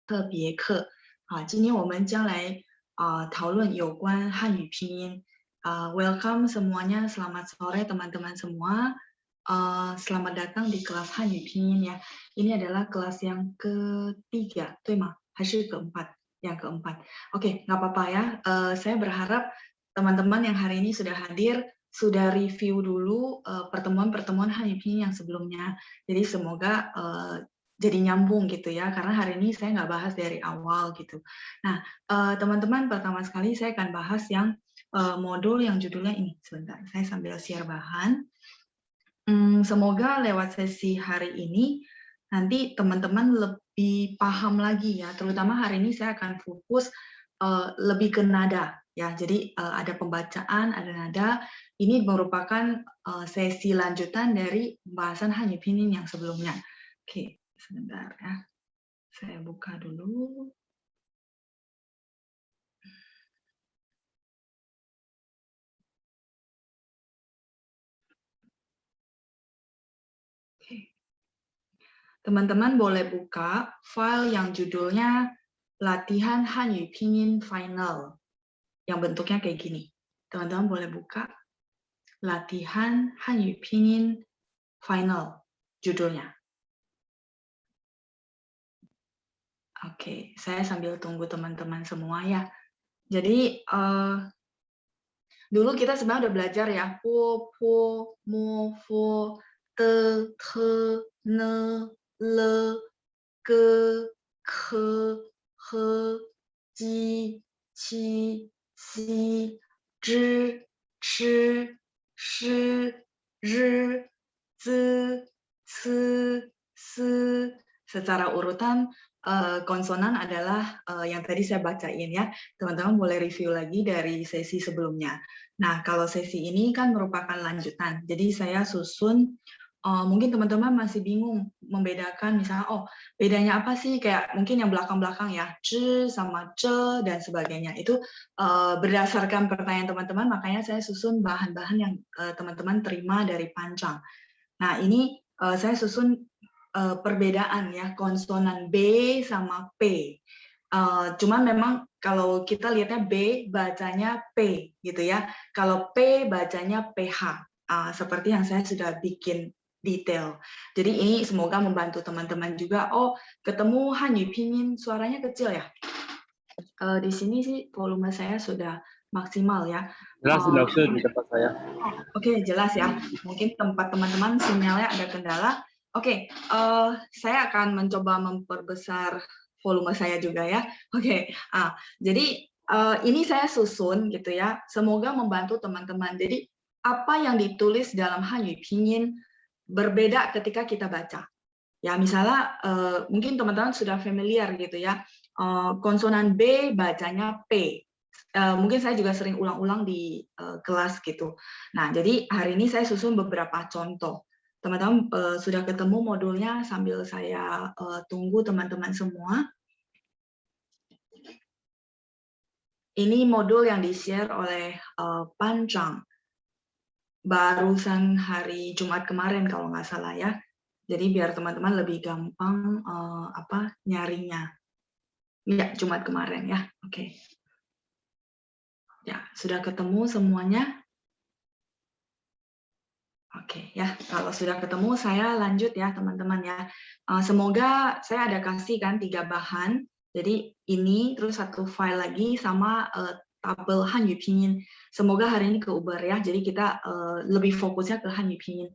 特别课今天我们将来讨论有关汉语拼音。Welcome semuanya, selamat sore teman-teman semua. Selamat datang di kelas Hanyu Pinyin ya. Ini adalah kelas yang ketiga, 对吗？还是 keempat? Yang keempat. Oke, nggak apa-apa ya. Saya berharap teman-teman yang hari ini sudah hadir sudah review dulu pertemuan-pertemuan Hanyu Pinyin yang sebelumnya. Jadi semoga jadi nyambung gitu ya, karena hari ini saya nggak bahas dari awal gitu. Nah, teman-teman, pertama sekali saya akan bahas yang modul yang judulnya ini. Sebentar, saya sambil share bahan. Semoga lewat sesi hari ini, nanti teman-teman lebih paham lagi ya, terutama hari ini saya akan fokus lebih ke nada. Ya, jadi ada pembacaan, ada nada. Ini merupakan sesi lanjutan dari pembahasan Hanyu Pinyin yang sebelumnya. Oke. Sebentar ya, saya buka dulu. Oke. Teman-teman boleh buka file yang judulnya Latihan Hanyu Pinyin Final, yang bentuknya kayak gini. Teman-teman boleh buka Latihan Hanyu Pinyin Final, judulnya. Oke, saya sambil tunggu teman-teman semua ya. Jadi dulu kita sebenarnya udah belajar ya, po, po, mo, fo, te, te, ne, le, ke, ke, he, ji, qi, xi, zhi, chi, shi, ri, zi, ci, si. Secara urutan konsonan adalah yang tadi saya bacain ya. Teman-teman boleh review lagi dari sesi sebelumnya. Nah, kalau sesi ini kan merupakan lanjutan. Jadi saya susun, mungkin teman-teman masih bingung membedakan misalnya, oh bedanya apa sih? Kayak mungkin yang belakang-belakang ya, c sama ce dan sebagainya. Itu berdasarkan pertanyaan teman-teman, makanya saya susun bahan-bahan yang teman-teman terima dari Pancang. Nah, ini saya susun perbedaan ya, konsonan B sama P. Cuman memang kalau kita lihatnya B bacanya P gitu ya. Kalau P bacanya PH. Seperti yang saya sudah bikin detail. Jadi ini semoga membantu teman-teman juga. Oh, ketemu Hanyu Pinyin suaranya kecil ya. Di sini sih volume saya sudah maksimal ya. Jelas di tempat saya. Oke, jelas ya. Mungkin tempat teman-teman sinyalnya ada kendala. Oke, saya akan mencoba memperbesar volume saya juga ya. Oke, jadi ini saya susun gitu ya. Semoga membantu teman-teman. Jadi apa yang ditulis dalam Hanyu Pinyin berbeda ketika kita baca. Ya, misalnya mungkin teman-teman sudah familiar gitu ya. Konsonan B bacanya P. Mungkin saya juga sering ulang-ulang di kelas gitu. Nah, jadi hari ini saya susun beberapa contoh. Teman-teman sudah ketemu modulnya sambil saya tunggu teman-teman semua. Ini modul yang di-share oleh Pancang. Barusan hari Jumat kemarin kalau nggak salah ya. Jadi biar teman-teman lebih gampang nyarinya. Ya, Jumat kemarin ya. Oke. Ya, sudah ketemu semuanya? Oke ya, kalau sudah ketemu saya lanjut ya teman-teman ya. Semoga saya ada kasih kan 3 bahan. Jadi ini terus 1 file lagi sama tabel Hanyu Pinyin. Semoga hari ini keuber ya. Jadi kita lebih fokusnya ke Hanyu Pinyin.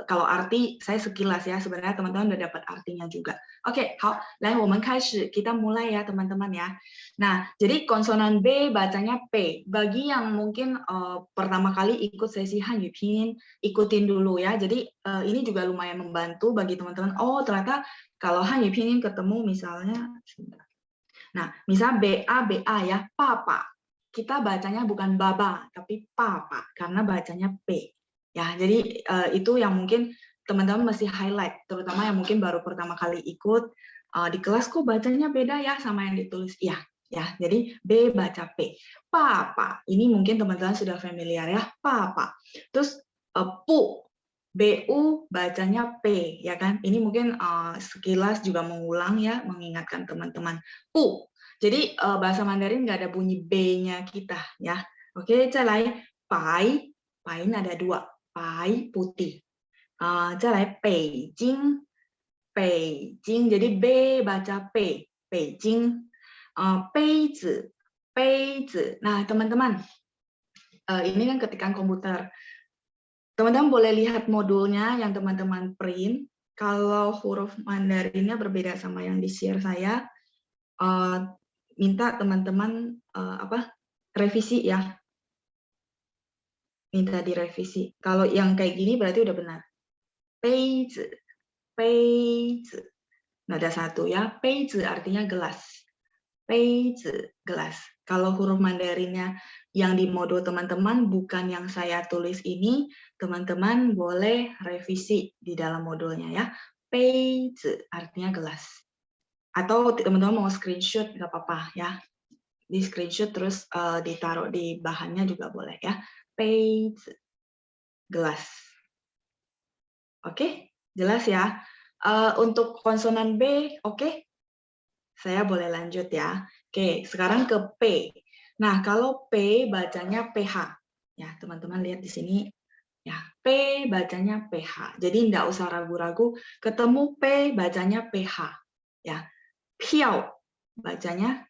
Kalau arti saya sekilas ya, sebenarnya teman-teman udah dapat artinya juga. Oke, 好，来我们开始, kita mulai ya teman-teman ya. Nah, jadi konsonan B bacanya P. Bagi yang mungkin pertama kali ikut sesi Hanyu Pinyin, ikutin dulu ya. Jadi ini juga lumayan membantu bagi teman-teman. Oh, ternyata kalau Hanyu Pinyin ketemu misalnya, nah, misal BA ya, papa. Kita bacanya bukan baba, tapi papa karena bacanya P. Ya, jadi itu yang mungkin teman-teman mesti highlight, terutama yang mungkin baru pertama kali ikut di kelas kok bacanya beda ya sama yang ditulis. Iya, ya. Jadi B baca P. Papa. Ini mungkin teman-teman sudah familiar ya, papa. Terus pu BU bacanya P, ya kan? Ini mungkin sekilas juga mengulang ya, mengingatkan teman-teman. U. Jadi bahasa Mandarin nggak ada bunyi B-nya kita ya. Oke, 再来 pai. Pai ini ada dua. Pai putih. 再来北京. Beijing. Jadi B baca P. Beijing. 杯子. 杯子. Nah, teman-teman, ini kan ketikan komputer. Teman-teman boleh lihat modulnya yang teman-teman print. Kalau huruf Mandarinnya berbeda sama yang di-share saya, minta teman-teman revisi ya. Minta direvisi. Kalau yang kayak gini berarti udah benar. 杯子, 杯子. Nada satu ya. 杯子 artinya gelas. 杯子, gelas. Kalau huruf Mandarinnya yang di modul teman-teman bukan yang saya tulis ini, teman-teman boleh revisi di dalam modulnya ya. 杯子 artinya gelas. Atau teman-teman mau screenshot nggak apa-apa ya. Di screenshot terus ditaruh di bahannya juga boleh ya. 杯子, gelas. Oke, jelas ya. Untuk konsonan B, oke? Saya boleh lanjut ya. Oke, sekarang ke P. Nah, kalau P bacanya PH. Ya, teman-teman lihat di sini. Ya, P bacanya PH. Jadi enggak usah ragu-ragu, ketemu P bacanya PH. Ya. Piao bacanya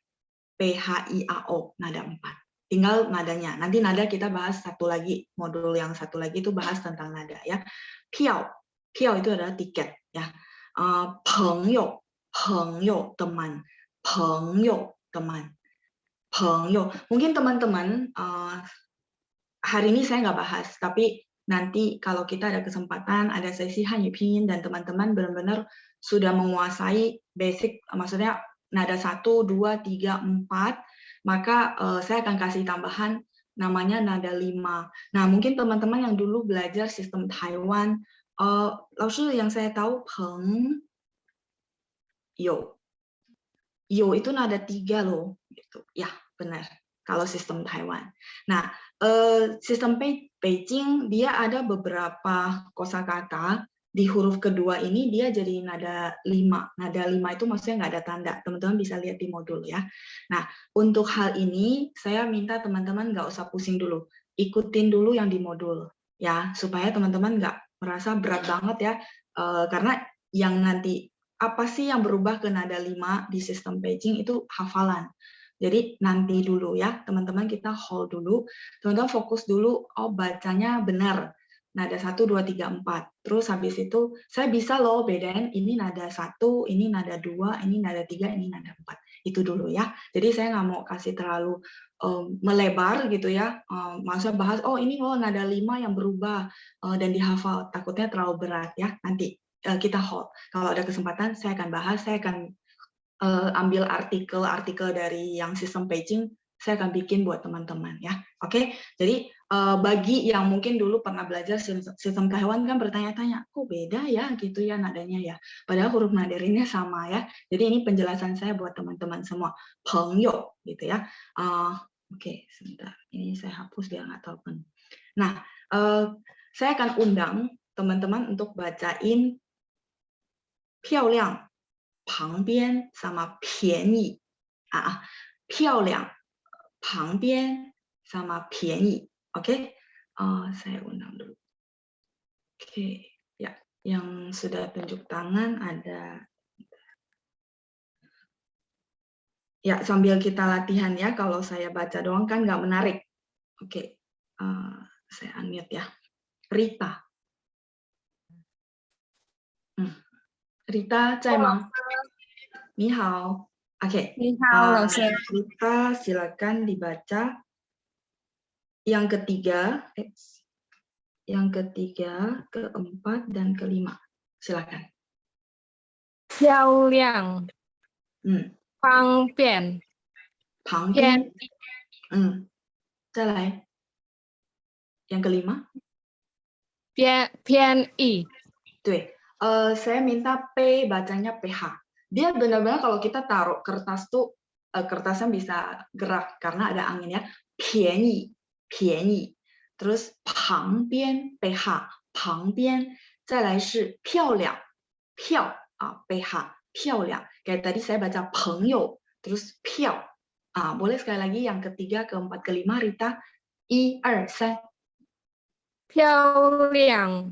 PHIAO, nada 4. Tinggal nadanya. Nanti nada kita bahas satu lagi, modul yang satu lagi itu bahas tentang nada ya. Piao. Piao itu adalah tiket ya. 朋友 朋友 teman, 朋友 teman, 朋友. Mungkin teman-teman hari ini saya nggak bahas, tapi nanti kalau kita ada kesempatan, ada sesi Hanyu Pinyin dan teman-teman benar-benar sudah menguasai basic, maksudnya nada 1, 2, 3, 4, maka saya akan kasih tambahan namanya nada 5. Nah, mungkin teman-teman yang dulu belajar sistem Taiwan, langsung yang saya tahu Peng Yo. Yo itu nada 3 loh. Gitu. Ya, benar. Kalau sistem Taiwan. Nah, sistem Beijing, dia ada beberapa kosakata. Di huruf kedua ini dia jadi nada 5. Nada 5 itu maksudnya nggak ada tanda. Teman-teman bisa lihat di modul ya. Nah, untuk hal ini, saya minta teman-teman nggak usah pusing dulu. Ikutin dulu yang di modul. Ya, supaya teman-teman nggak merasa berat banget ya. Karena yang nanti apa sih yang berubah ke nada 5 di sistem Beijing itu hafalan. Jadi nanti dulu ya, teman-teman kita hold dulu. Teman-teman fokus dulu, oh bacanya benar. Nada 1, 2, 3, 4. Terus habis itu, saya bisa loh bedain ini nada 1, ini nada 2, ini nada 3, ini nada 4. Itu dulu ya. Jadi saya nggak mau kasih terlalu melebar gitu ya. Maksudnya bahas, oh ini loh nada 5 yang berubah dan dihafal. Takutnya terlalu berat ya, nanti. Kita hold. Kalau ada kesempatan, saya akan bahas, saya akan ambil artikel-artikel dari yang sistem Beijing, saya akan bikin buat teman-teman ya. Oke, jadi bagi yang mungkin dulu pernah belajar sistem Taiwan kan bertanya-tanya, kok beda ya gitu ya nadanya ya. Padahal huruf Mandarinnya sama ya. Jadi ini penjelasan saya buat teman-teman semua. Pengyo gitu ya. Oke, sebentar. Ini saya hapus biar nggak telepon. Nah, saya akan undang teman-teman untuk bacain 漂亮 旁边 sama 便宜 漂亮 旁边 sama 便宜 oke. Saya undang dulu. Oke, ya, yang sudah tunjuk tangan ada. Ya, sambil kita latihan ya, kalau saya baca doang kan nggak menarik. Oke, saya unmute ya. Rita. Rita, 在吗？你好。Oke. 你好，老师。 Rita, silakan dibaca. Yang ketiga, keempat, dan kelima. Silakan. 漂亮，方便，旁边。再来。Yang kelima. 便宜。 对. Saya minta P bacanya PH. Dia benar-benar kalau kita taruh kertas tuh, kertasnya bisa gerak karena ada angin ya. 便宜, 便宜. Terus 旁边 PH. 旁边，再来是漂亮，漂啊PH 漂亮. Kayak tadi saya baca 朋友 terus 漂 boleh sekali lagi yang ketiga, keempat, kelima, Rita. 1, 2, 3. 漂亮，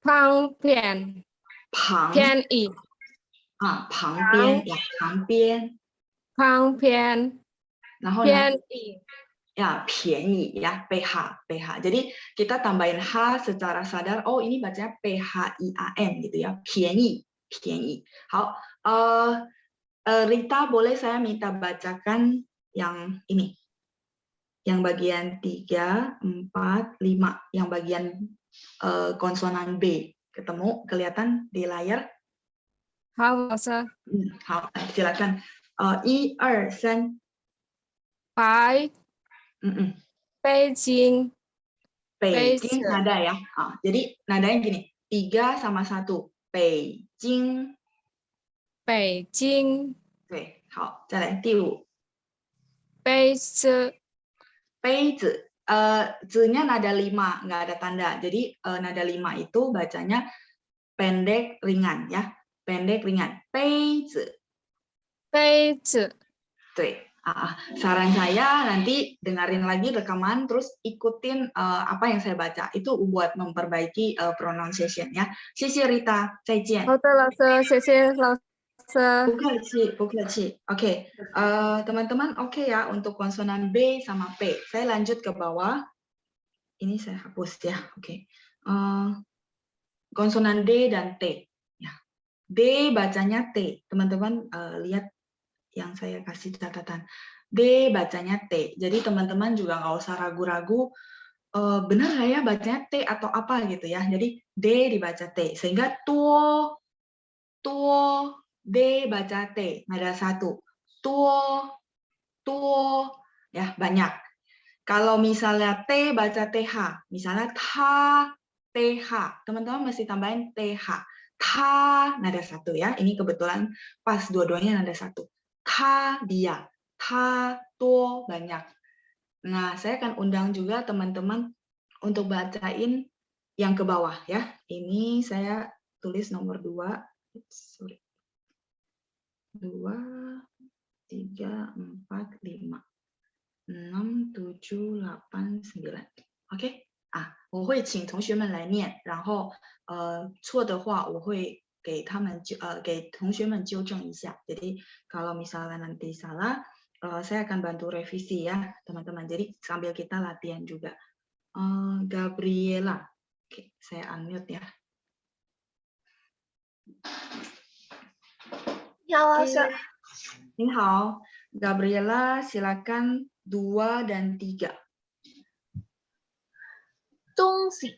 旁边，旁便宜，旁边 ya 旁边，旁边，然后呢便宜。ya 便宜 ya PH PH. Jadi kita tambahin H secara sadar. Oh ini bacanya PHIAN gitu ya. 便宜便宜. 好, Rita boleh saya minta bacakan yang ini. Yang bagian 3, 4, 5. Yang bagian konsonan B. Ketemu, kelihatan di layar? 好，老师。好，silakan. 1, 2, 3. 白。北京。Beijing nada ya. Jadi nadanya gini, 3 sama 1. Beijing. 北京。对，好，再来第5。杯子。杯子。Z-nya nada 5, nggak ada tanda. Jadi nada 5 itu bacanya pendek ringan ya. Pendek ringan. 杯子。杯子。对。Saran saya nanti dengerin lagi rekaman terus ikutin apa yang saya baca itu buat memperbaiki pronunciation ya. 谢谢 Rita, 再见。好的，老师，谢谢老师。不客气，不客气。Oke, teman-teman oke ya untuk konsonan B sama P. Saya lanjut ke bawah. Ini saya hapus ya. Oke. Konsonan D dan T. Ya. D bacanya T. Teman-teman lihat yang saya kasih catatan. D bacanya T. Jadi teman-teman juga nggak usah ragu-ragu benar nggak ya bacanya T atau apa gitu ya. Jadi D dibaca T. Sehingga tuo D baca T. Nada 1. Tuo ya banyak. Kalau misalnya T baca TH, misalnya tha TH, teman-teman mesti tambahin TH. Tha nada 1 ya. Ini kebetulan pas dua-duanya nada 1. Tha dia, tha tuo banyak. Nah, saya akan undang juga teman-teman untuk bacain yang ke bawah ya. Ini saya tulis nomor 2. Sorry. 2, 3, 4, 5, 6, 7, 8, 9. OK 我会请同学们来念，然后错的话我会给同学们纠正一下. Jadi kalau misalnya nanti salah, saya akan bantu revisi ya teman-teman. Jadi sambil kita latihan juga. Gabriela, oke, saya unmute ya. 你好，老师。您好 Gabriela, silakan 2 dan 3. 东西。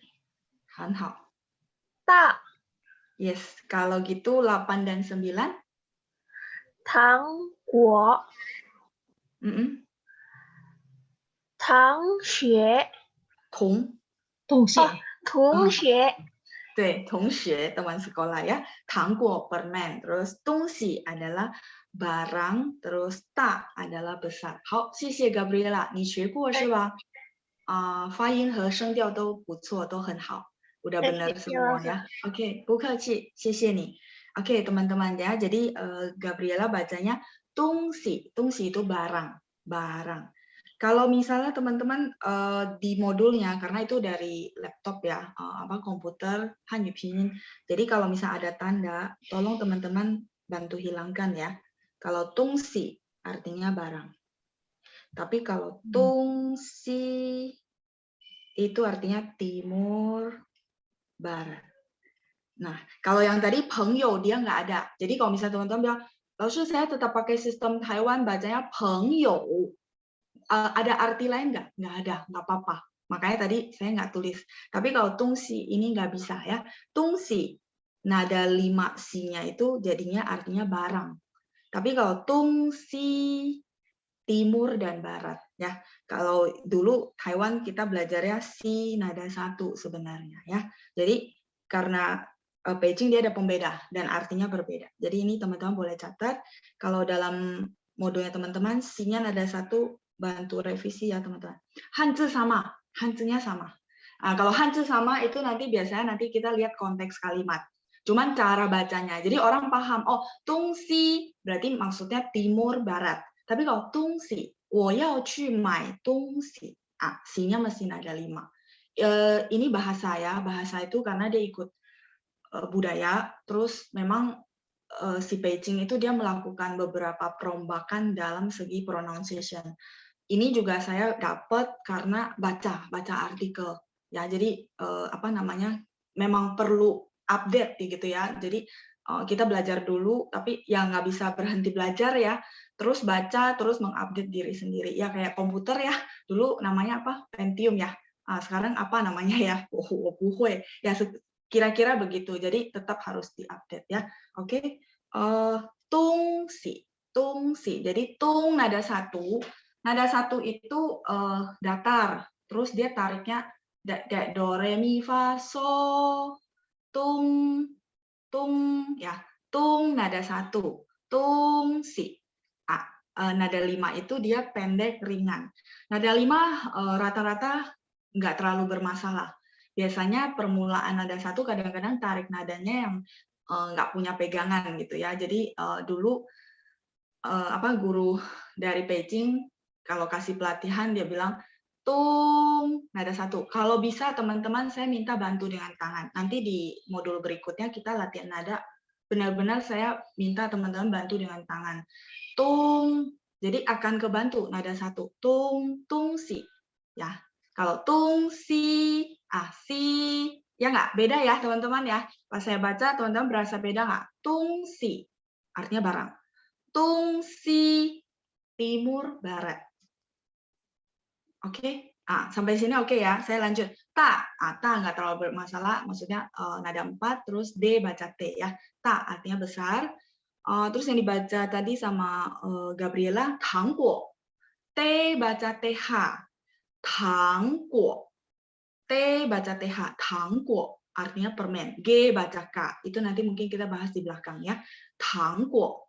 很好。大。Yes, kalau gitu 8 dan 9. 糖果。同学。同学。同学。对，同学 teman sekolah ya. 糖果 permen, terus 东西 adalah barang, terus 大 adalah besar. 好，谢谢 Gabriela， 你学过是吧？发音和声调都不错，都很好。Udah benar semua ya. Oke, 不客气，谢谢你。Oke, teman-teman ya. Jadi Gabriela bacanya 东西，东西 itu barang, barang. Kalau misalnya teman-teman di modulnya, karena itu dari laptop ya, komputer, Hanyu Pinyin. Jadi kalau misalnya ada tanda, tolong teman-teman bantu hilangkan ya. Kalau tungsi artinya barang. Tapi kalau tungsi itu artinya timur, barat. Nah, kalau yang tadi pengyou dia nggak ada. Jadi kalau misalnya teman-teman bilang, lalu saya tetap pakai sistem Taiwan bacanya pengyou. Ada arti lain nggak? Nggak ada, nggak apa-apa. Makanya tadi saya nggak tulis. Tapi kalau tungsi ini nggak bisa ya. Tungsi, nada 5 si-nya itu jadinya artinya barang. Tapi kalau tungsi, timur dan barat ya. Kalau dulu Taiwan kita belajarnya si nada 1 sebenarnya ya. Jadi karena Beijing dia ada pembeda dan artinya berbeda. Jadi ini teman-teman boleh catat. Kalau dalam modulnya teman-teman si-nya nada 1, bantu revisi ya teman-teman. Hanzi sama, hanzinya sama. Kalau Hanzi sama itu biasanya kita lihat konteks kalimat. Cuman cara bacanya. Jadi orang paham, oh, Tungsi berarti maksudnya timur barat. Tapi kalau Tungsi, 我要去买东西. Si-nya mesti nada 5. Ini bahasa ya, bahasa itu karena dia ikut budaya, terus memang si Beijing itu dia melakukan beberapa perombakan dalam segi pronunciation. Ini juga saya dapat karena baca artikel ya. Jadi memang perlu update gitu ya. Jadi kita belajar dulu, tapi ya nggak bisa berhenti belajar ya. Terus baca, terus mengupdate diri sendiri ya, kayak komputer ya. Dulu namanya apa? Pentium ya. Sekarang apa namanya ya? Wuhui ya, kira-kira begitu. Jadi tetap harus diupdate ya. Oke. Tungsi. Jadi tung nada 1. Nada 1 itu datar. Terus dia tariknya do re mi fa so tung ya. Tung nada 1. Tung si. Nada 5 itu dia pendek ringan. Nada 5 rata-rata nggak terlalu bermasalah. Biasanya permulaan nada 1 kadang-kadang tarik nadanya yang nggak punya pegangan gitu ya. Jadi dulu guru dari Beijing kalau kasih pelatihan dia bilang tung nada 1. Kalau bisa teman-teman saya minta bantu dengan tangan. Nanti di modul berikutnya kita latihan nada. Benar-benar saya minta teman-teman bantu dengan tangan. Tung, jadi akan kebantu nada 1. Tung si. Ya. Kalau tung si, si, ya nggak? Beda ya teman-teman ya. Pas saya baca teman-teman berasa beda nggak? Tung si, artinya barang. Tung si, timur barat. Oke, sampai sini oke ya. Saya lanjut. Ta nggak terlalu bermasalah. Maksudnya nada 4, terus D baca T ya. Ta artinya besar. Terus yang dibaca tadi sama Gabriela, tangguo. T baca TH. Tangguo. T baca TH. Tangguo. Artinya permen. G baca K. Itu nanti mungkin kita bahas di belakang ya. Tangguo.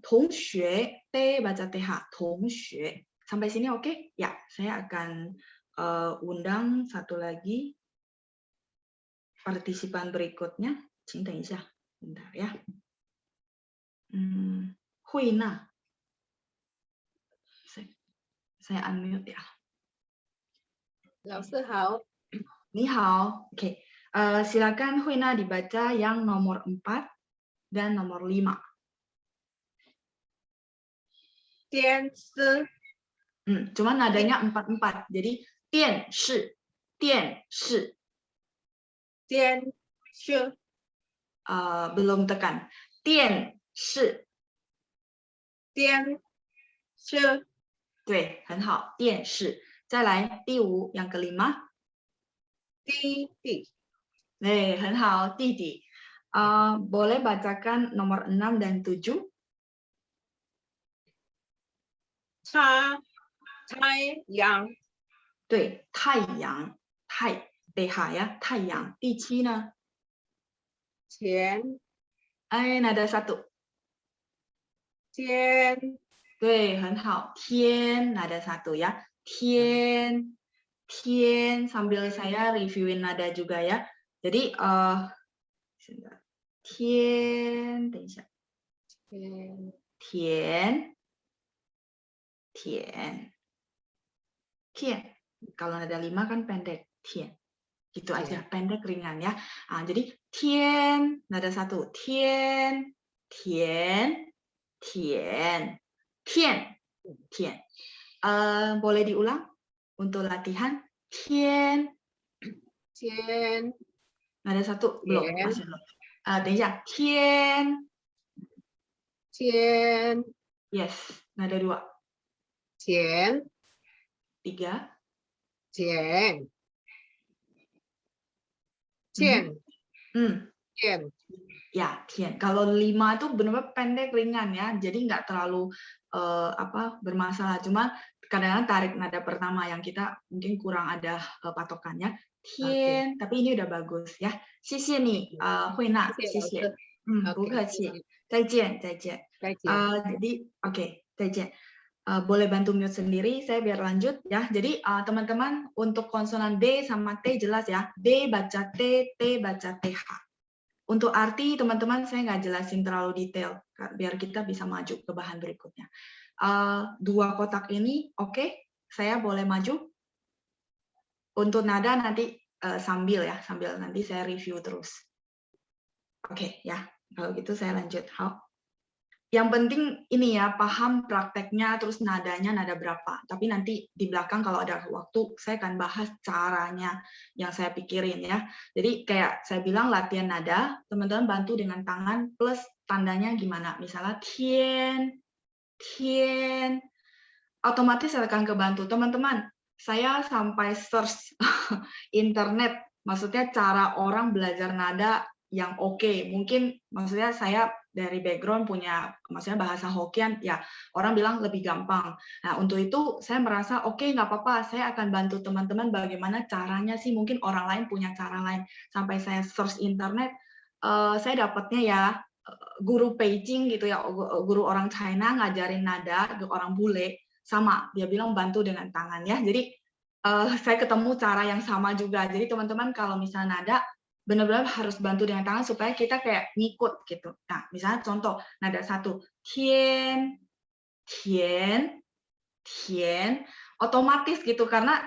Tongxue, T baca TH, Tongxue. Sampai sini oke? Ya, saya akan undang satu lagi partisipan berikutnya. Cinta Isya, bentar ya. Huina. Saya unmute ya. 老师好， Ni hao. Oke. Silakan Huina dibaca yang nomor 4 dan nomor 5. 电视 Cuman nadanya 4-4. Jadi 电视 电视 belum tekan. 电视 电视对，很好，电视。再来第5yang kelima. 弟弟 很好，弟弟。Boleh bacakan nomor 6 dan 7? 太阳对，太阳，北海呀，太阳。第7呢？天 nada 1. 天 对，很好，天 nada 1 ya. 天 sambil saya reviewin nada juga ya. Jadi 天，等一下，田 kalau nada 5 kan pendek, 田 gitu aja, pendek ringan ya. Jadi 天 nada 1, 天 boleh diulang untuk latihan. 天 天 nada 1 belum, masih belum. 等一下，天 天 yes, nada 2. 天 3. 天天 天 Ya, 天. Kalau 5 itu benar-benar pendek ringan ya. Jadi nggak terlalu bermasalah. Cuma kadang-kadang tarik nada pertama yang kita mungkin kurang ada patokannya. 天, tapi ini udah bagus ya. 谢谢你, Huina, 谢谢. 不客气. 再见. Jadi oke, 再见. boleh bantu mute sendiri, saya biar lanjut ya. Jadi teman-teman untuk konsonan D sama T jelas ya. D baca T, T baca TH. Untuk arti teman-teman saya nggak jelasin terlalu detail, biar kita bisa maju ke bahan berikutnya. Dua kotak ini, oke, saya boleh maju. Untuk nada nanti sambil nanti saya review terus. Oke ya, kalau gitu saya lanjut. Yang penting ini ya, paham prakteknya, terus nadanya nada berapa. Tapi nanti di belakang kalau ada waktu, saya akan bahas caranya yang saya pikirin ya. Jadi kayak saya bilang latihan nada, teman-teman bantu dengan tangan plus tandanya gimana. Misalnya tien, tien, otomatis saya akan kebantu. Teman-teman, saya sampai search internet, maksudnya cara orang belajar nada yang oke. Mungkin maksudnya saya dari background punya maksudnya bahasa Hokkien, ya orang bilang lebih gampang. Nah untuk itu saya merasa oke, nggak apa-apa, saya akan bantu teman-teman bagaimana caranya sih, mungkin orang lain punya cara lain. Sampai saya search internet, saya dapatnya ya guru Beijing gitu ya, guru orang China ngajarin nada, orang bule, sama dia bilang bantu dengan tangan ya. Jadi saya ketemu cara yang sama juga. Jadi teman-teman kalau misalnya nada benar-benar harus bantu dengan tangan supaya kita kayak ngikut gitu. Nah, misalnya contoh nada 1, tien, tien, tien, otomatis gitu karena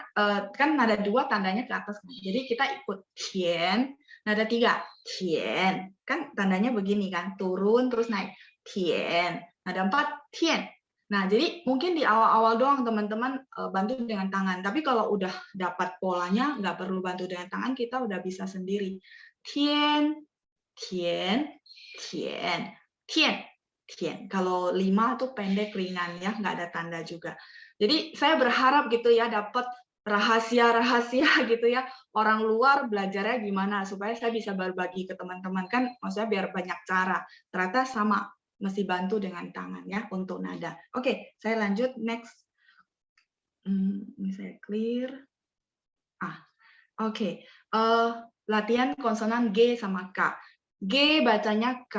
kan nada 2 tandanya ke atas. Jadi kita ikut tien, nada 3, tien. Kan tandanya begini kan, turun terus naik. Tien. Nada 4, tien. Nah, jadi mungkin di awal-awal doang teman-teman bantu dengan tangan. Tapi kalau udah dapat polanya, nggak perlu bantu dengan tangan, kita udah bisa sendiri. Tien, tien, tien, tien, tien. Kalau 5 tuh pendek, ringan ya, nggak ada tanda juga. Jadi saya berharap gitu ya, dapat rahasia-rahasia gitu ya. Orang luar belajarnya gimana, supaya saya bisa berbagi ke teman-teman. Kan maksudnya biar banyak cara. Ternyata sama. Mesti bantu dengan tangan ya untuk nada. Oke, saya lanjut next. Ini saya clear. Oke. Latihan konsonan G sama K. G bacanya K,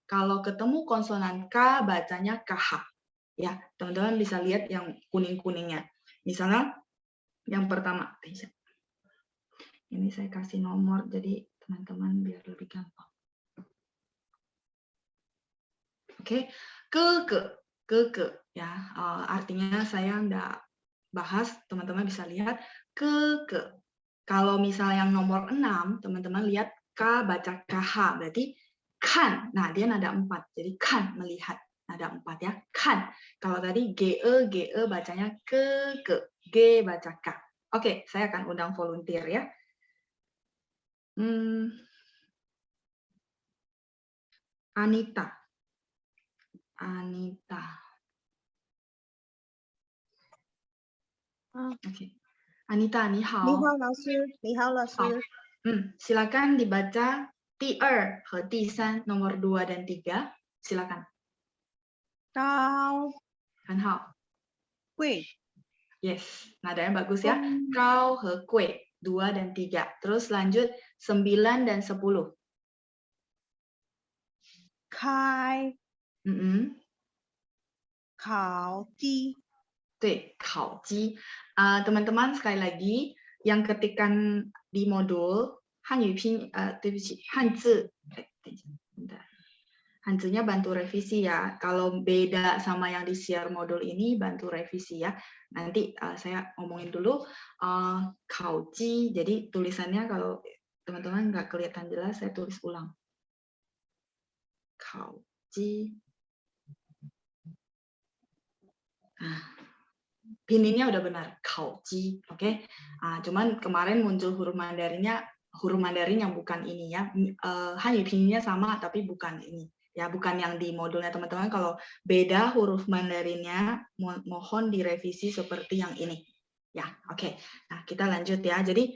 kalau ketemu konsonan K bacanya KH. Ya, teman-teman bisa lihat yang kuning-kuningnya. Misalnya yang pertama. Ini saya kasih nomor jadi teman-teman biar lebih gampang. Oke, ke ya, artinya saya enggak bahas, teman-teman bisa lihat ke. Kalau misalnya yang nomor 6, teman-teman lihat K baca KH, berarti kan. Nah, dia nada 4, jadi kan melihat, nada 4 ya, kan. Kalau tadi GE bacanya ke, G baca K. Oke, saya akan undang volunteer ya. Anita. Oke. Anita, 你好。你好，老师。你好，老师。Silakan dibaca 第2 和第3, nomor 2 dan 3. Silakan. 高。很好。贵。Yes, nadanya bagus ya. Kau和贵, 2 dan 3. Terus lanjut 9 dan 10. 开。烤鸡。烤鸡. Teman-teman sekali lagi yang ketikan di modul Hanyu Hanzi-nya bantu revisi ya. Kalau beda sama yang di share modul ini bantu revisi ya. Nanti saya ngomongin dulu Kaoji. Jadi tulisannya kalau teman-teman nggak kelihatan jelas saya tulis ulang. Kaoji. Pininnya udah benar, Kaoji, oke? Cuman kemarin muncul huruf Mandarin yang bukan ini ya. Hanyu pininnya sama tapi bukan ini. Ya, bukan yang di modulnya teman-teman. Kalau beda huruf Mandarinnya, mohon direvisi seperti yang ini. Ya, oke. Nah, kita lanjut ya. Jadi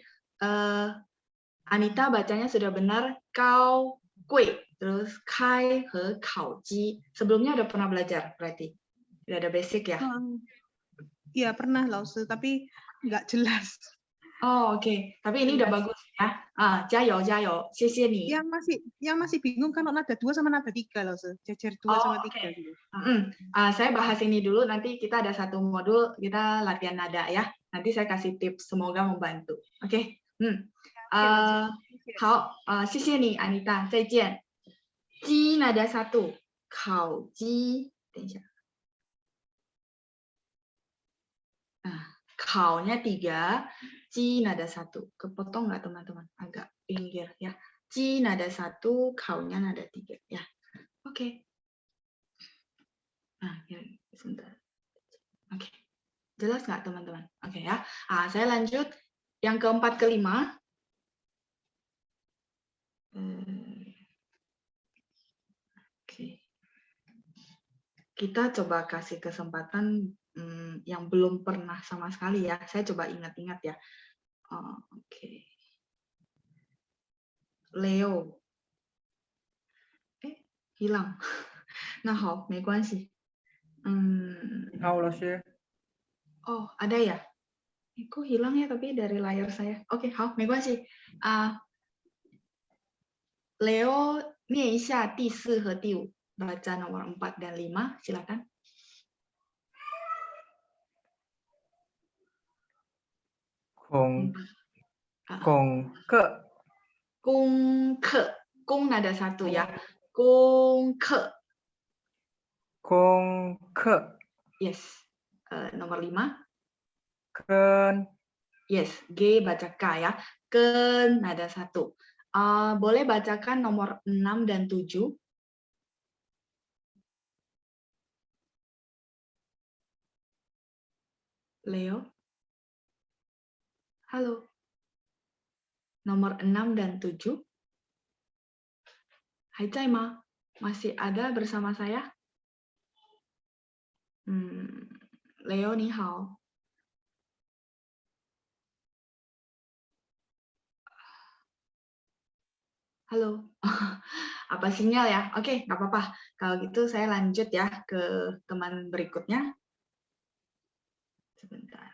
Anita bacanya sudah benar, Kau Gui, terus Kai he Kaoji. Sebelumnya udah pernah belajar berarti? Udah ada basic ya? Iya pernah, Lause, tapi nggak jelas. Oh, oke. Tapi ini udah bagus ya. Jayo, jayo. 谢谢你. Yang masih bingung kalau nada 2 sama nada 3 loh, jejer 2 sama 3 oke. gitu. Saya bahas ini dulu, nanti kita ada satu modul, kita latihan nada ya. Nanti saya kasih tips, semoga membantu. Oke. 好，谢谢你，Anita，再见。鸡 nada 1，烤鸡，等一下。Kaunya 3, ji nada 1. Kepotong nggak teman-teman? Agak pinggir ya. Ji nada 1, kaunya nada 3 ya. Oke. Nah, ya, sebentar. Oke. Jelas nggak teman-teman? Oke ya. Saya lanjut yang keempat kelima. Oke. Kita coba kasih kesempatan yang belum pernah sama sekali ya. Saya coba ingat-ingat ya. Oke. Leo. Hilang. Nah, 好，没关系。好，老师。 Oh, ada ya? Kok hilang ya tapi dari layar saya. Oke, 好，没关系。Leo 念一下第4和第5. Baca nomor 4 dan 5, silakan. Kong ke. Kong ke. Kong nada 1 ya. Kong ke. Kong ke. Yes. Nomor 5. Ken. Yes, G baca K ya. Ken nada 1. Boleh bacakan nomor 6 dan 7. Leo. Halo. Nomor 6 dan 7. Hai Caima, masih ada bersama saya? Leo ni hao. Halo. Apa sinyal ya? Oke, nggak apa-apa. Kalau gitu saya lanjut ya ke teman berikutnya. Sebentar.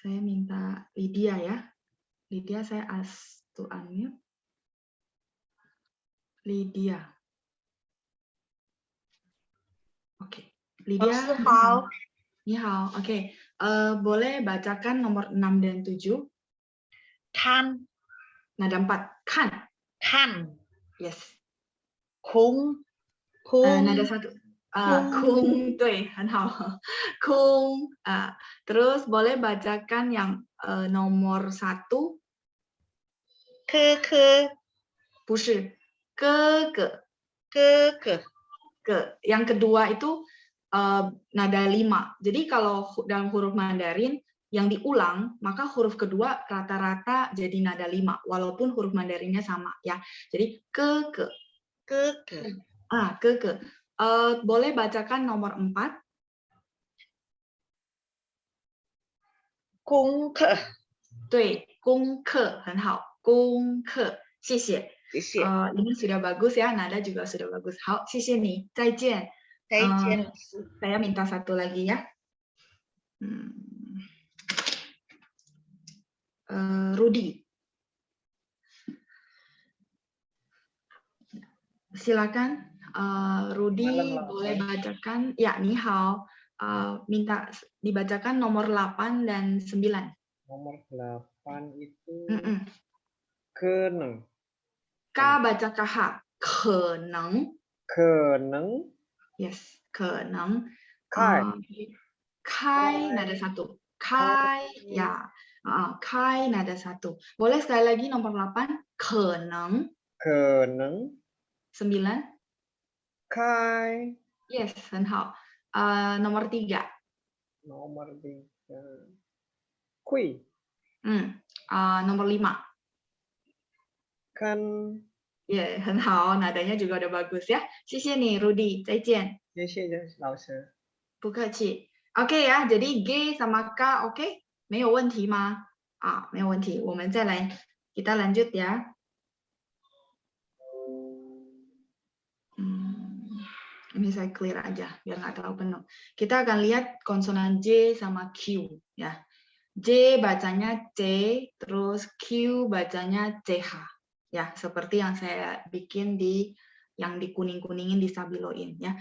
Saya minta Lydia ya. Lydia saya ask to unmute. Lydia. Oke. Lydia. Ni hao. Oke. Boleh bacakan nomor 6 dan 7? Kan. Nada 4. Kan. Kan. Yes. Kung. Nada 1. Kung, 对，很好。Kung. Terus boleh bacakan yang nomor 1? Ke. 不是，哥哥。 Yang kedua itu nada 5. Jadi kalau dalam huruf Mandarin yang diulang, maka huruf kedua rata-rata jadi nada 5, walaupun huruf Mandarinnya sama ya. Jadi ke. Boleh bacakan nomor 4? Kung ke. 对，功课很好，功课，谢谢。Ini sudah bagus ya, nada juga sudah bagus. 好，谢谢你，再见。Saya minta satu lagi ya. Rudy. Silakan, Rudy boleh bacakan. Ya, ni hao. Minta dibacakan nomor 8 dan 9. Nomor 8 itu keneng. Ka baca kaha. Keneng. Keneng. Yes, keneng. Kai. Kai nada 1. Kai ya. Kai nada 1. Boleh sekali lagi nomor 8. Keneng. 9. Kai. Yes, 很好. Nomor 3. Nomor 3. Kui. Nomor 5. Kan. Ya, 很好, nadanya juga udah bagus ya. 谢谢你, Rudy. 再见. 谢谢老师. 不客气. Oke ya, jadi G sama K oke? 没有问题吗？没有问题. Kita lanjut ya. Ini saya clear aja biar nggak terlalu penuh. Kita akan lihat konsonan J sama Q ya. J bacanya C, terus Q bacanya CH. Ya, seperti yang saya bikin yang di kuning-kuningin di Stabiloin ya.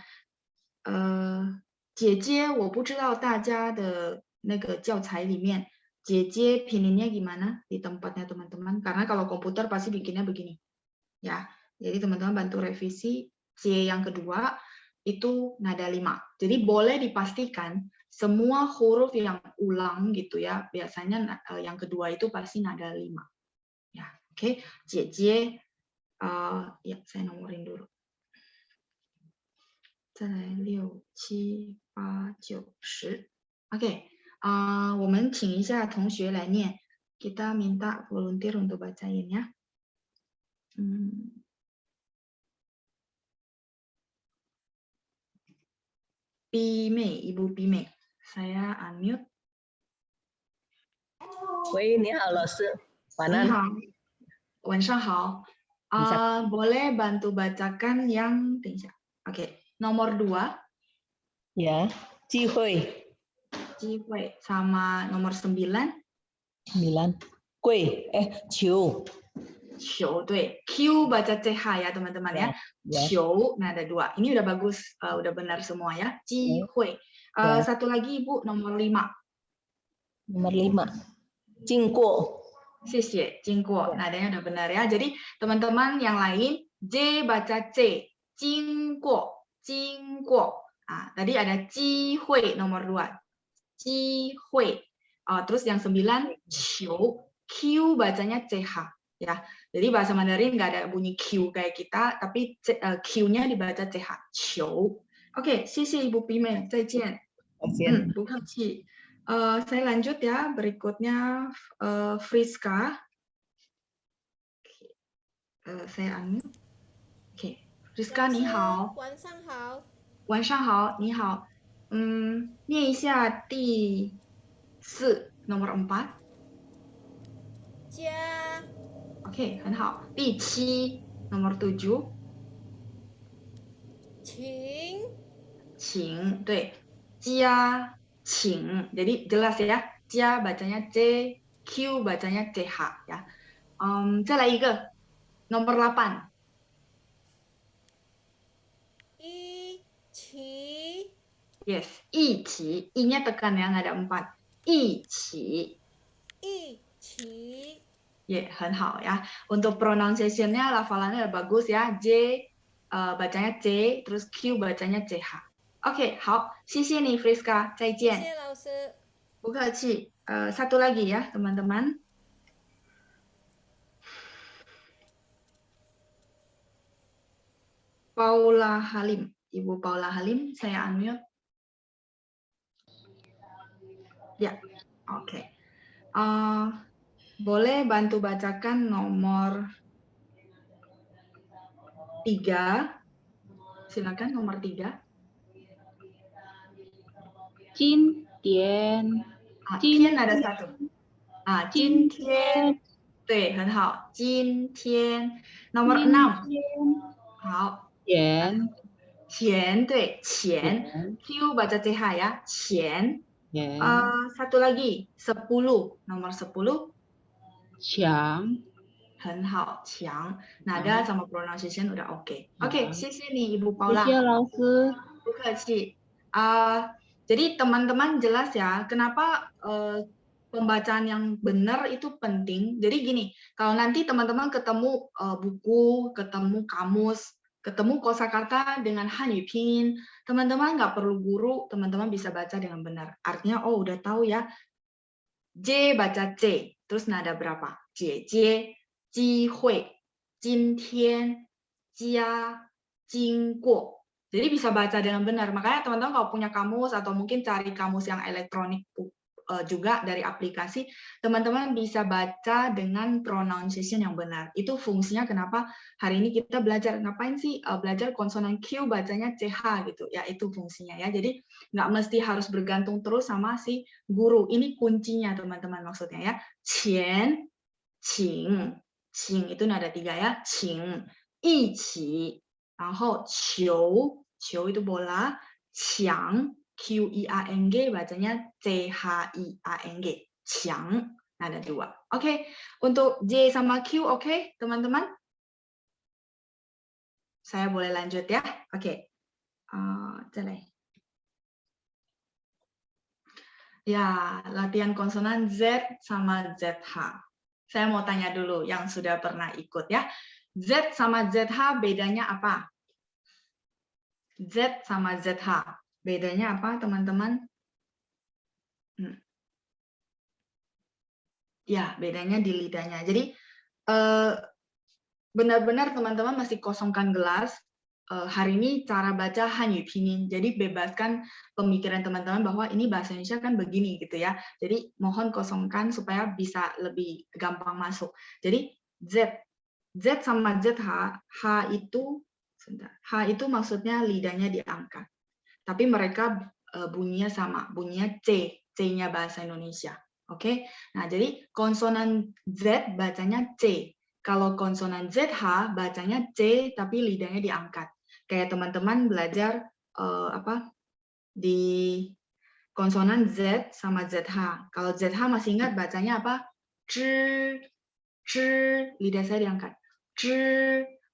姐姐，我不知道大家的那个教材里面，姐姐 pinginnya gimana di tempatnya teman-teman? Karena kalau komputer pasti bikinnya begini, ya. Jadi teman-teman bantu revisi C yang kedua itu nada 5. Jadi boleh dipastikan semua huruf yang ulang gitu ya, biasanya yang kedua itu pasti nada 5. Ya, oke. 姐姐, ya saya nomorin dulu. 再来6、7、8、9、10。Oke, 我们请一下同学来念。Kita minta volunteer untuk bacain ya. Pimei, Ibu Pimei. Saya unmute. 喂，你好，老师，晚安。你好，晚上好。Boleh bantu bacakan yang, 等一下. Oke, nomor 2. Ya, 机会。机会 sama nomor 9. 9. 贵，球。球，对。Q baca CH ya teman-teman ya. 球 nada 2. Ini udah bagus, udah benar semua ya. 机会. Satu lagi Ibu, nomor 5. Nomor 5. 经过。谢谢，经过 nadanya udah benar ya. Jadi teman-teman yang lain J baca C, 经过, 经过. Tadi ada 机会 nomor 2. 机会. Terus yang 9 球, Q bacanya CH ya. Jadi bahasa Mandarin nggak ada bunyi Q kayak kita, tapi Q-nya dibaca CH. 球. Oke, 谢谢 Ibu Pime, 再见. 不客气. Saya lanjut ya, berikutnya Friska. Saya unmute. Oke, Friska 你好。晚上好。晚上好，你好。念一下第4 nomor 4。加。Oke, 很好。第7 nomor 7。请。请，对。加。 请, jadi jelas ya, 加 bacanya C, Q bacanya CH ya. 再来一个 nomor 8. 一起. Yes, 一起, i-nya tekan ya, nggak ada 4. 一起. 一起. Ya, 很好 ya. Untuk pronunciation-nya, lafalannya bagus ya. J bacanya C, terus Q bacanya CH. Oke, 好，谢谢你 Friska， 再见。谢谢老师。不客气。Satu lagi ya, teman-teman. Paula Halim, Ibu Paula Halim, saya unmute. Ya, oke. Boleh bantu bacakan nomor 3. Silakan nomor 3. 今天， 天 ada 1. 今天，对，很好。今天 nomor 6. 好。钱，钱，对，钱。Q baca CH ya, 钱。钱， Satu lagi, 10, nomor 10. 强，很好，强。Nada sama pronunciation udah oke. Oke, 谢谢你 Ibu 谢 Paula. 谢老师。不客气. Jadi teman-teman jelas ya, kenapa pembacaan yang benar itu penting. Jadi gini, kalau nanti teman-teman ketemu buku, ketemu kamus, ketemu kosakata dengan Hanyu Pinyin, teman-teman nggak perlu guru, teman-teman bisa baca dengan benar. Artinya, oh udah tahu ya, J baca C, terus nada berapa? J, ji hui, jin tian, jia, jing guo. Jadi bisa baca dengan benar. Makanya teman-teman kalau punya kamus atau mungkin cari kamus yang elektronik juga dari aplikasi, teman-teman bisa baca dengan pronunciation yang benar. Itu fungsinya kenapa hari ini kita belajar. Ngapain sih belajar konsonan Q bacanya CH gitu. Ya itu fungsinya ya. Jadi nggak mesti harus bergantung terus sama si guru. Ini kuncinya teman-teman maksudnya ya. Qian, qing. Qing itu nada 3 ya. Qing, 一起. 然后求球 itu bola, qiang, Q-I-A-N-G, bacanya C-H-I-A-N-G, qiang, nada 2. Oke, untuk J sama Q, oke, teman-teman? Saya boleh lanjut ya? Oke. Ya, latihan konsonan Z sama ZH. Saya mau tanya dulu yang sudah pernah ikut ya. Z sama ZH bedanya apa? Z sama ZH. Bedanya apa, teman-teman? Ya, bedanya di lidahnya. Jadi, benar-benar teman-teman masih kosongkan gelas. Hari ini cara baca Hanyu Pinyin. Jadi bebaskan pemikiran teman-teman bahwa ini bahasa Indonesia kan begini gitu ya. Jadi mohon kosongkan supaya bisa lebih gampang masuk. Jadi Z sama ZH, H itu maksudnya lidahnya diangkat. Tapi mereka bunyinya sama, bunyinya C, C-nya bahasa Indonesia. Oke. Nah, jadi konsonan Z bacanya C. Kalau konsonan ZH bacanya C tapi lidahnya diangkat. Kayak teman-teman belajar di konsonan Z sama ZH. Kalau ZH masih ingat bacanya apa? Lidah saya diangkat.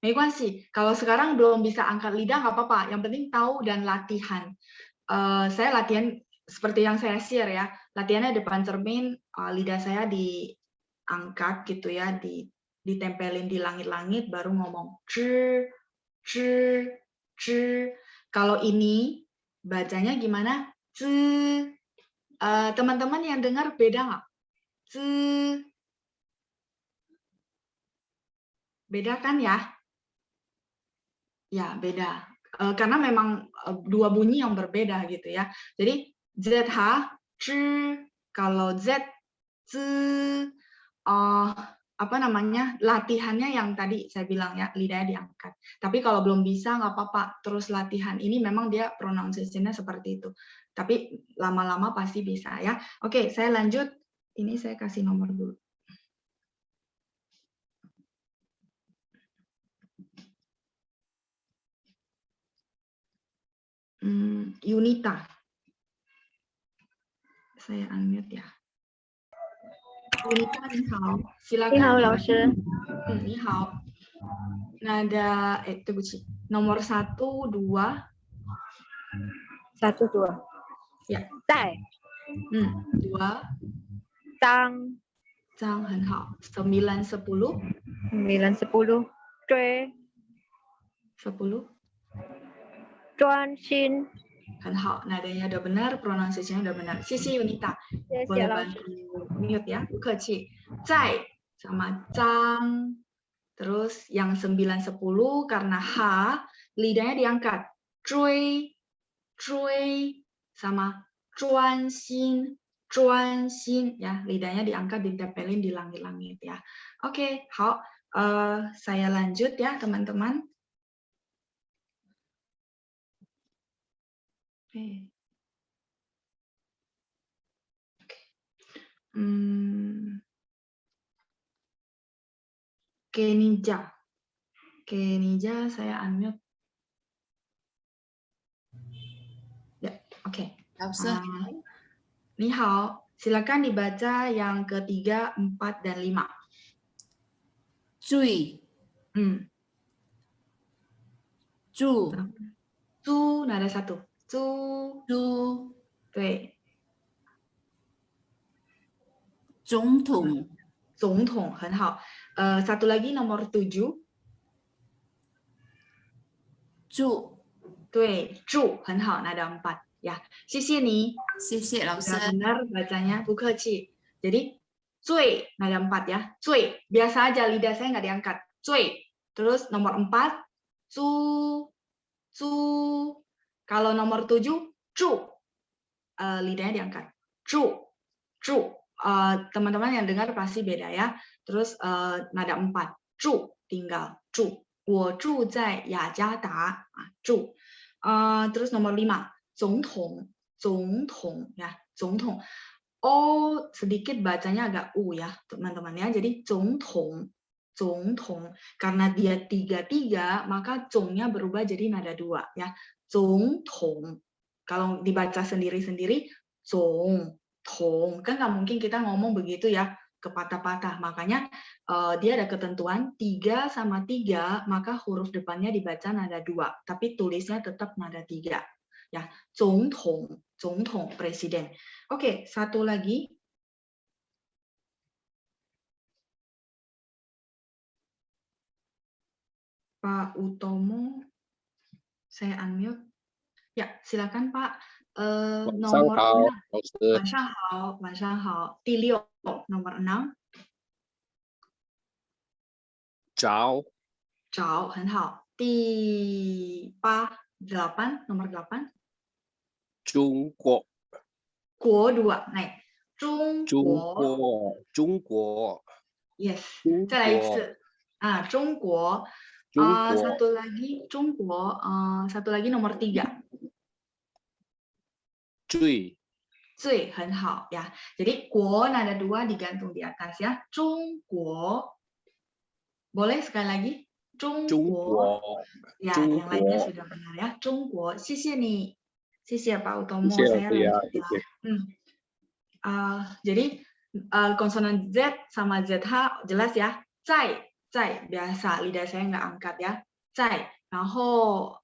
没关系. Kalau sekarang belum bisa angkat lidah nggak apa-apa. Yang penting tahu dan latihan. Saya latihan seperti yang saya share ya. Latihannya depan cermin, lidah saya diangkat gitu ya, ditempelin di langit-langit, baru ngomong Kalau ini bacanya gimana? Teman-teman yang dengar beda nggak? Beda kan ya? Ya, beda. Karena memang dua bunyi yang berbeda gitu ya. Jadi ZH, kalau Z, latihannya yang tadi saya bilang ya, lidahnya diangkat. Tapi kalau belum bisa nggak apa-apa, terus latihan. Ini memang dia pronunciation-nya seperti itu. Tapi lama-lama pasti bisa ya. Oke, saya lanjut. Ini saya kasih nomor dulu. Yunita. Saya unmute ya. Yunita, 你好， silakan. 你好，老师。你好。Nada, 对不起, nomor 1, 2. 1, 2. Ya. 在。2. 张。张很好。9, 10. 9, 10. 追。 10. 专心。很好, nadanya udah benar, pronunciation-nya udah benar. Sisi Yunita, boleh bantu mute ya, 不客气. 在 sama 张. Terus yang 9, 10 karena H, lidahnya diangkat. 追 sama 专心 ya, lidahnya diangkat, ditempelin di langit-langit ya. Oke, 好, saya lanjut ya teman-teman. Kenija. Kenija saya unmute. Ya, oke. Ni hao, silakan dibaca yang ketiga, 4, dan 5. 追 住 Zu, nada 1. Zu. 猪 对. 总统 总统, 很好. Satu lagi nomor 7. 住 对, 住, 很好, nada 4. Ya, 谢谢你. 谢谢老师 Benar bacanya, 不客气. Jadi, 最, nada 4 ya. 最, biasa aja lidah saya nggak diangkat. 最. Terus nomor 4, zu. Kalau nomor 7, 住. Lidahnya diangkat. 住. Teman-teman yang dengar pasti beda ya. Terus nada 4, 住 tinggal 住. 我住在雅加达. 住. Terus nomor 5, 总统ya, 总统. Oh, sedikit bacanya agak u ya, teman-teman ya. Jadi 总统. Karena dia 3, maka zongnya berubah jadi nada 2 ya. 总统. Kalau dibaca sendiri-sendiri, 总统. Kan nggak mungkin kita ngomong begitu ya, kepatah-patah. Makanya dia ada ketentuan 3 sama 3, maka huruf depannya dibaca nada 2, tapi tulisnya tetap nada 3. Ya, 总统, 总统 presiden. Oke, satu lagi. Pak Utomo, saya unmute. Ya, silakan Pak. Nomor 6. 晚上好，晚上好。第6, nomor 6. 找找，很好。第8, 8, nomor 8. 中国国 2, naik. 中国。中国 Yes. 中再来一国次.中国. 中国 Satu lagi 中国. Satu lagi nomor 3. 最最 很好 ya. Jadi 国 nada 2 digantung di atas ya. 中国. Boleh sekali lagi? 中国. Ya, yang lainnya sudah benar ya. 中国. 谢谢你. 谢谢 Pak Utomo. Saya lanjut ya. Jadi konsonan Z sama ZH jelas ya. 在 biasa, lidah saya nggak angkat ya. 在. 然后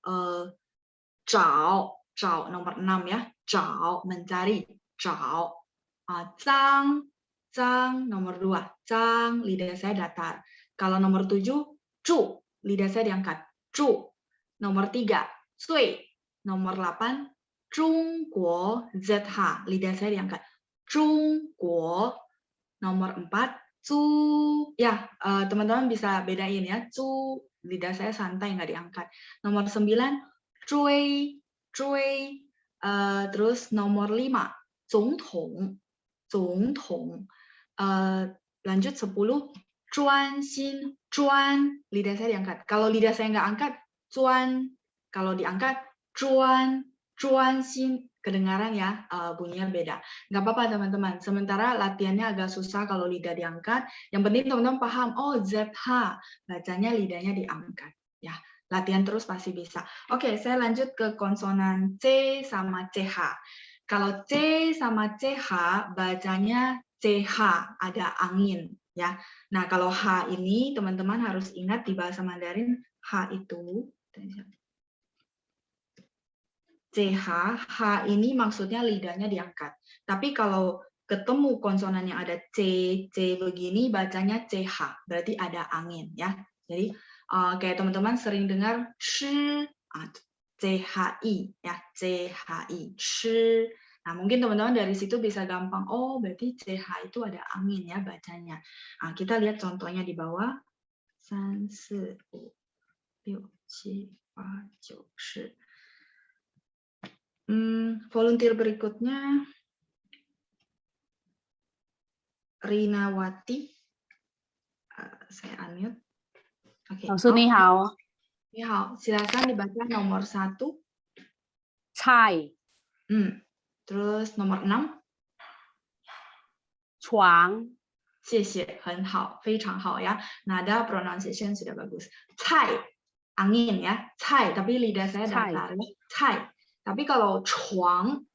找 nomor 6 ya. 找 mencari. 找. 脏 nomor 2. 脏 lidah saya datar. Kalau nomor 7, 住 lidah saya diangkat. 住. Nomor 3, 最 nomor 8, 中国 ZH lidah saya diangkat. 中国. Nomor 4, 租 ya, teman-teman bisa bedain ya. 租 lidah saya santai nggak diangkat. Nomor 9, 追 terus nomor 5, 总统 lanjut 10, 专心 lidah saya diangkat. Kalau lidah saya nggak angkat, 专. Kalau diangkat, 专心. Kedengaran ya, bunyinya beda. Nggak apa-apa teman-teman. Sementara latihannya agak susah kalau lidah diangkat. Yang penting teman-teman paham, oh ZH, bacanya lidahnya diangkat. Ya, latihan terus pasti bisa. Oke, saya lanjut ke konsonan C sama CH. Kalau C sama CH, bacanya CH, ada angin. Ya. Nah, kalau H ini teman-teman harus ingat di bahasa Mandarin, H itu CH, H ini maksudnya lidahnya diangkat. Tapi kalau ketemu konsonan yang ada C begini, bacanya CH, berarti ada angin ya. Jadi kayak teman-teman sering dengar CHI ya, CHI, Nah, mungkin teman-teman dari situ bisa gampang, oh berarti CH itu ada angin ya bacanya. Nah, kita lihat contohnya di bawah. 3, 4, 5, 6, 7, 8, 9, 10. Volunteer berikutnya Rinawati. Saya unmute. Oke. Ni hao. Ni hao. Silakan dibaca nomor 1. Cai. Terus nomor 6. 床. 谢谢，很好，非常好ya. Nada pronunciation sudah bagus. Cai, angin ya. Cai, tapi lidah saya datar. Cai. Tapi kalau 床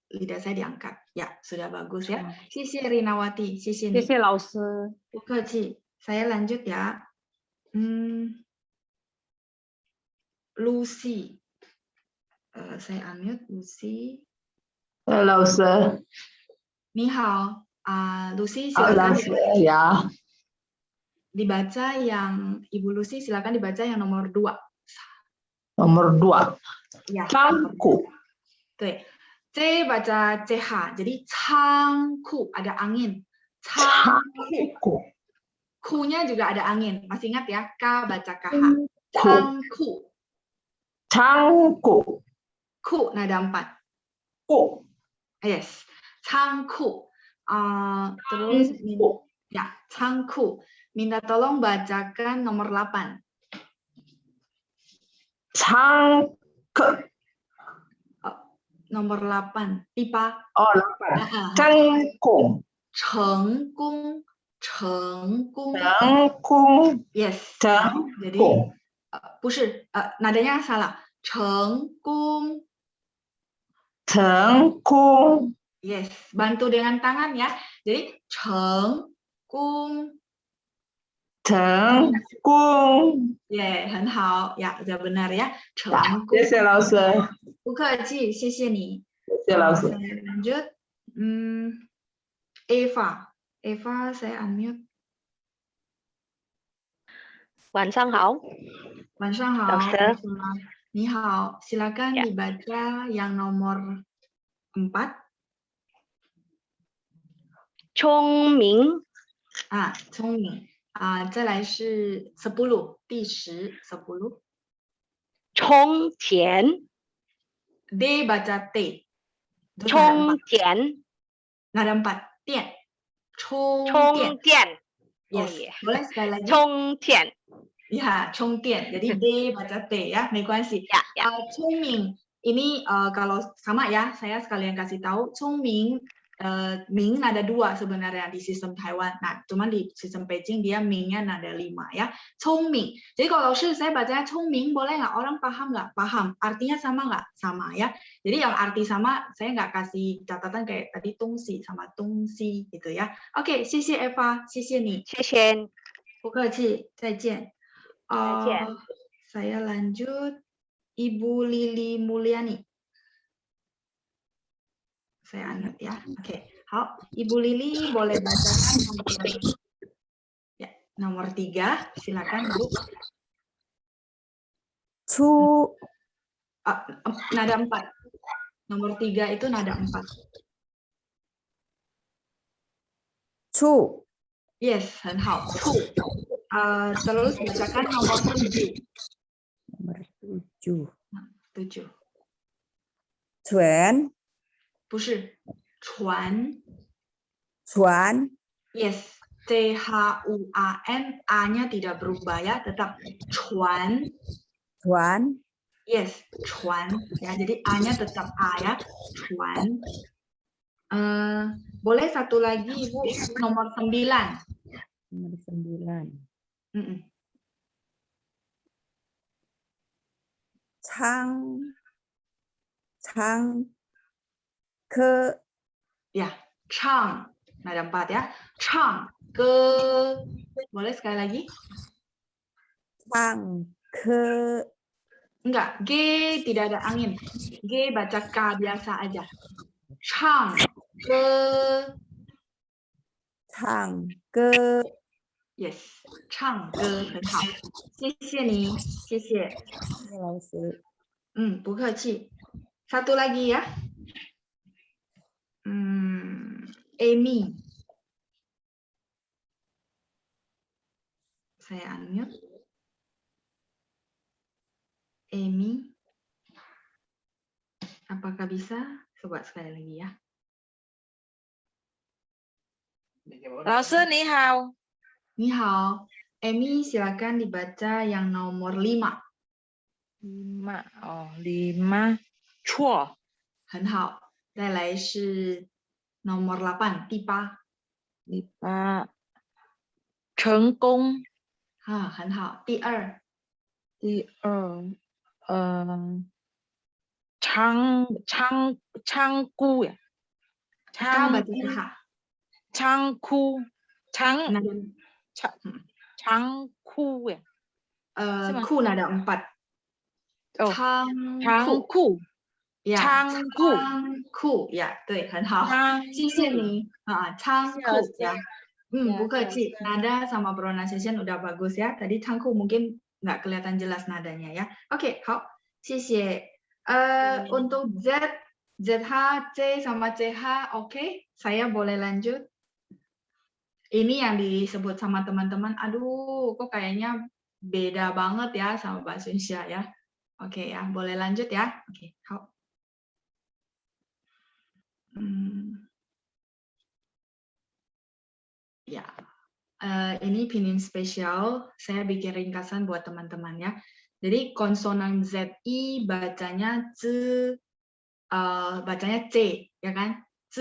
lidah saya diangkat. Ya, sudah bagus ya. Xie Rinawati, xie ni. 谢谢老师. 不客气. Saya lanjut ya. Lucy. Saya unmute Lucy. Halo, Sir. Ni hao. Lucy silakan Ya. dibaca yang Ibu Lucy silakan dibaca yang nomor 2. Nomor 2. Ya. Cangku. Tuh. C baca CH. Jadi cangku ada angin. Cangku. Ku-nya juga ada angin. Masih ingat ya? K baca KH. Cangku. Cangku. Ku nada 4. Ku. Yes. Cangku. Terus ya, cangku. Minta tolong bacakan nomor 8. Cangke. Nomor 8. Pipa. Oh, 8. Cengkung. Cengkung. Cengkung. Yes. Jadi 不是 nadanya salah. 成功。成功， Yes, bantu dengan tangan ya. Jadi 成功。成功， Yeah, 很好呀，sudah benar ya. 成功。谢谢老师，不客气，谢谢你。谢谢老师。 Saya lanjut. Eva, saya unmute. 晚上好，晚上好，老师。你好，silakan Ya. dibaca yang nomor 4. 聪明，聪明再来是10, 第10. 充钱， D baca T. Terus nada 充 4. 电， Nada 4. 电，充电。充电， Yes. Oh, yeah. Boleh sekali lagi. 充电， Ya, 充电. Jadi D baca T ya, 没关系. Ya, ya. 聪明 ini kalau sama ya, saya sekalian kasih tahu. 聪明 Ming nada 2 sebenarnya di sistem Taiwan. Nah, cuman di sistem Beijing dia Mingnya nada 5 ya. 聪明. Jadi kalau saya bacanya 聪明 boleh nggak? Orang paham nggak? Paham. Artinya sama nggak? Sama ya. Jadi yang arti sama saya nggak kasih catatan kayak tadi tungsi sama tungsi gitu ya. Oke, 谢谢 Eva, 谢谢你。谢谢，不客气，再见。再见。 Saya lanjut Ibu Lili Mulyani. Saya unmute ya. Oke, 好, Ibu Lili boleh bacakan nomor 3, silakan Bu. Nada 4. Nomor 3 itu nada 4. Yes, 很好. Terus bacakan nomor 7. Nomor 7. 7. 船，不是船。船， Yes, CHUAN, A-nya tidak berubah ya, tetap cuan. 船， Yes, cuan. Ya, jadi A-nya tetap A ya, cuan. Boleh satu lagi Ibu, nomor 9. nomor 9. Chang, ke, Ya, chang. Nada 4 ya. Chang, ke. Boleh sekali lagi? chang, ke, Enggak, G tidak ada angin. G baca K biasa aja. Chang, ke. chang, ke, Yes, 唱歌很好，谢谢你，谢谢。老师，不客气。Satu lagi ya. Amy. Saya unmute. Amy. Apakah bisa? Coba sekali lagi ya. 老师你好。 你好, Amy silakan dibaca yang nomor 5. 5，错。很好，再来是 nomor 8, 第8。第8，成功。很好，第2。第2，仓库呀。仓库，仓库呀。库nada 4. 仓库。仓库 ya, 对，很好，谢谢你仓库 ya. 不客气, nada sama pronunciation udah bagus ya. Tadi cangku mungkin nggak kelihatan jelas nadanya ya. Oke, 好，谢谢。untuk Z, ZH, C sama CH, oke, saya boleh lanjut. Ini yang disebut sama teman-teman, aduh, kok kayaknya beda banget ya sama bahasa Indonesia ya. Oke ya, boleh lanjut ya. Oke, 好。Ya, ini pinyin spesial. Saya bikin ringkasan buat teman-teman ya. Jadi konsonan ZI bacanya C, ya kan? C,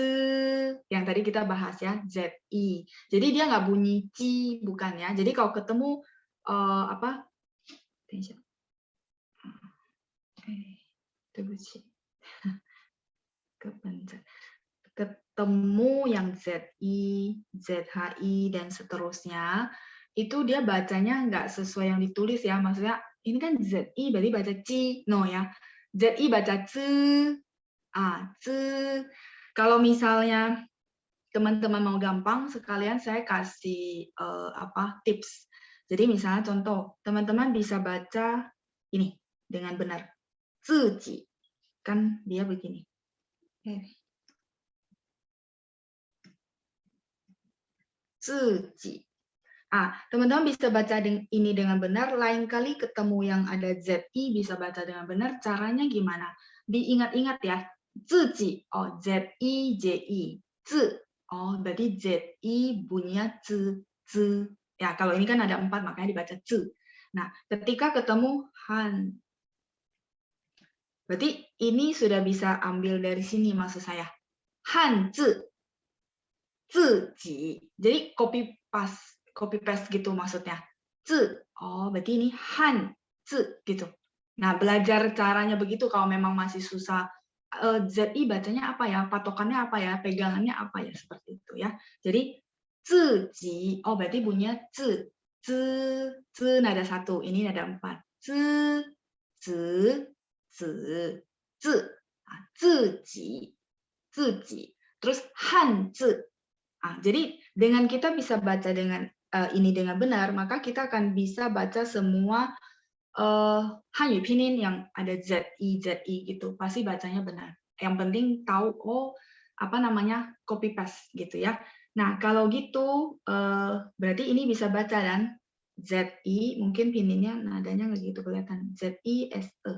yang tadi kita bahas ya, ZI. Jadi dia nggak bunyi C, bukan ya. Jadi kalau ketemu Ketemu yang ZI, ZHI, dan seterusnya, itu dia bacanya nggak sesuai yang ditulis ya. Maksudnya, ini kan ZI berarti baca ci, no ya. ZI baca ci, ci. Kalau misalnya teman-teman mau gampang, sekalian saya kasih tips. Jadi misalnya contoh, teman-teman bisa baca ini dengan benar. Ziji. Kan dia begini. Ziji. Teman-teman bisa baca ini dengan benar, lain kali ketemu yang ada ZI bisa baca dengan benar, caranya gimana? Diingat-ingat ya. Ziji, ZI, JI. Z. Berarti ZI bunyinya z. Ya, kalau ini kan ada 4, makanya dibaca z. Nah, ketika ketemu han. Berarti ini sudah bisa ambil dari sini maksud saya. Han zi. Ziji. Jadi copy paste gitu maksudnya. Zi. Berarti ini han zi gitu. Nah, belajar caranya begitu kalau memang masih susah. ZI bacanya apa ya? Patokannya apa ya? Pegangannya apa ya? Seperti itu ya. Jadi ziji, berarti bunyinya zi. Zi nada 1, ini nada 4. Zi, zi. Ziji. Terus han zi. Jadi dengan kita bisa baca dengan ini dengan benar, maka kita akan bisa baca semua Hanyu Pinyin yang ada ZI gitu, pasti bacanya benar. Yang penting tahu copy paste gitu ya. Nah, kalau gitu berarti ini bisa baca dan ZI, mungkin Pinyinya nadanya nggak gitu kelihatan. ZI SE.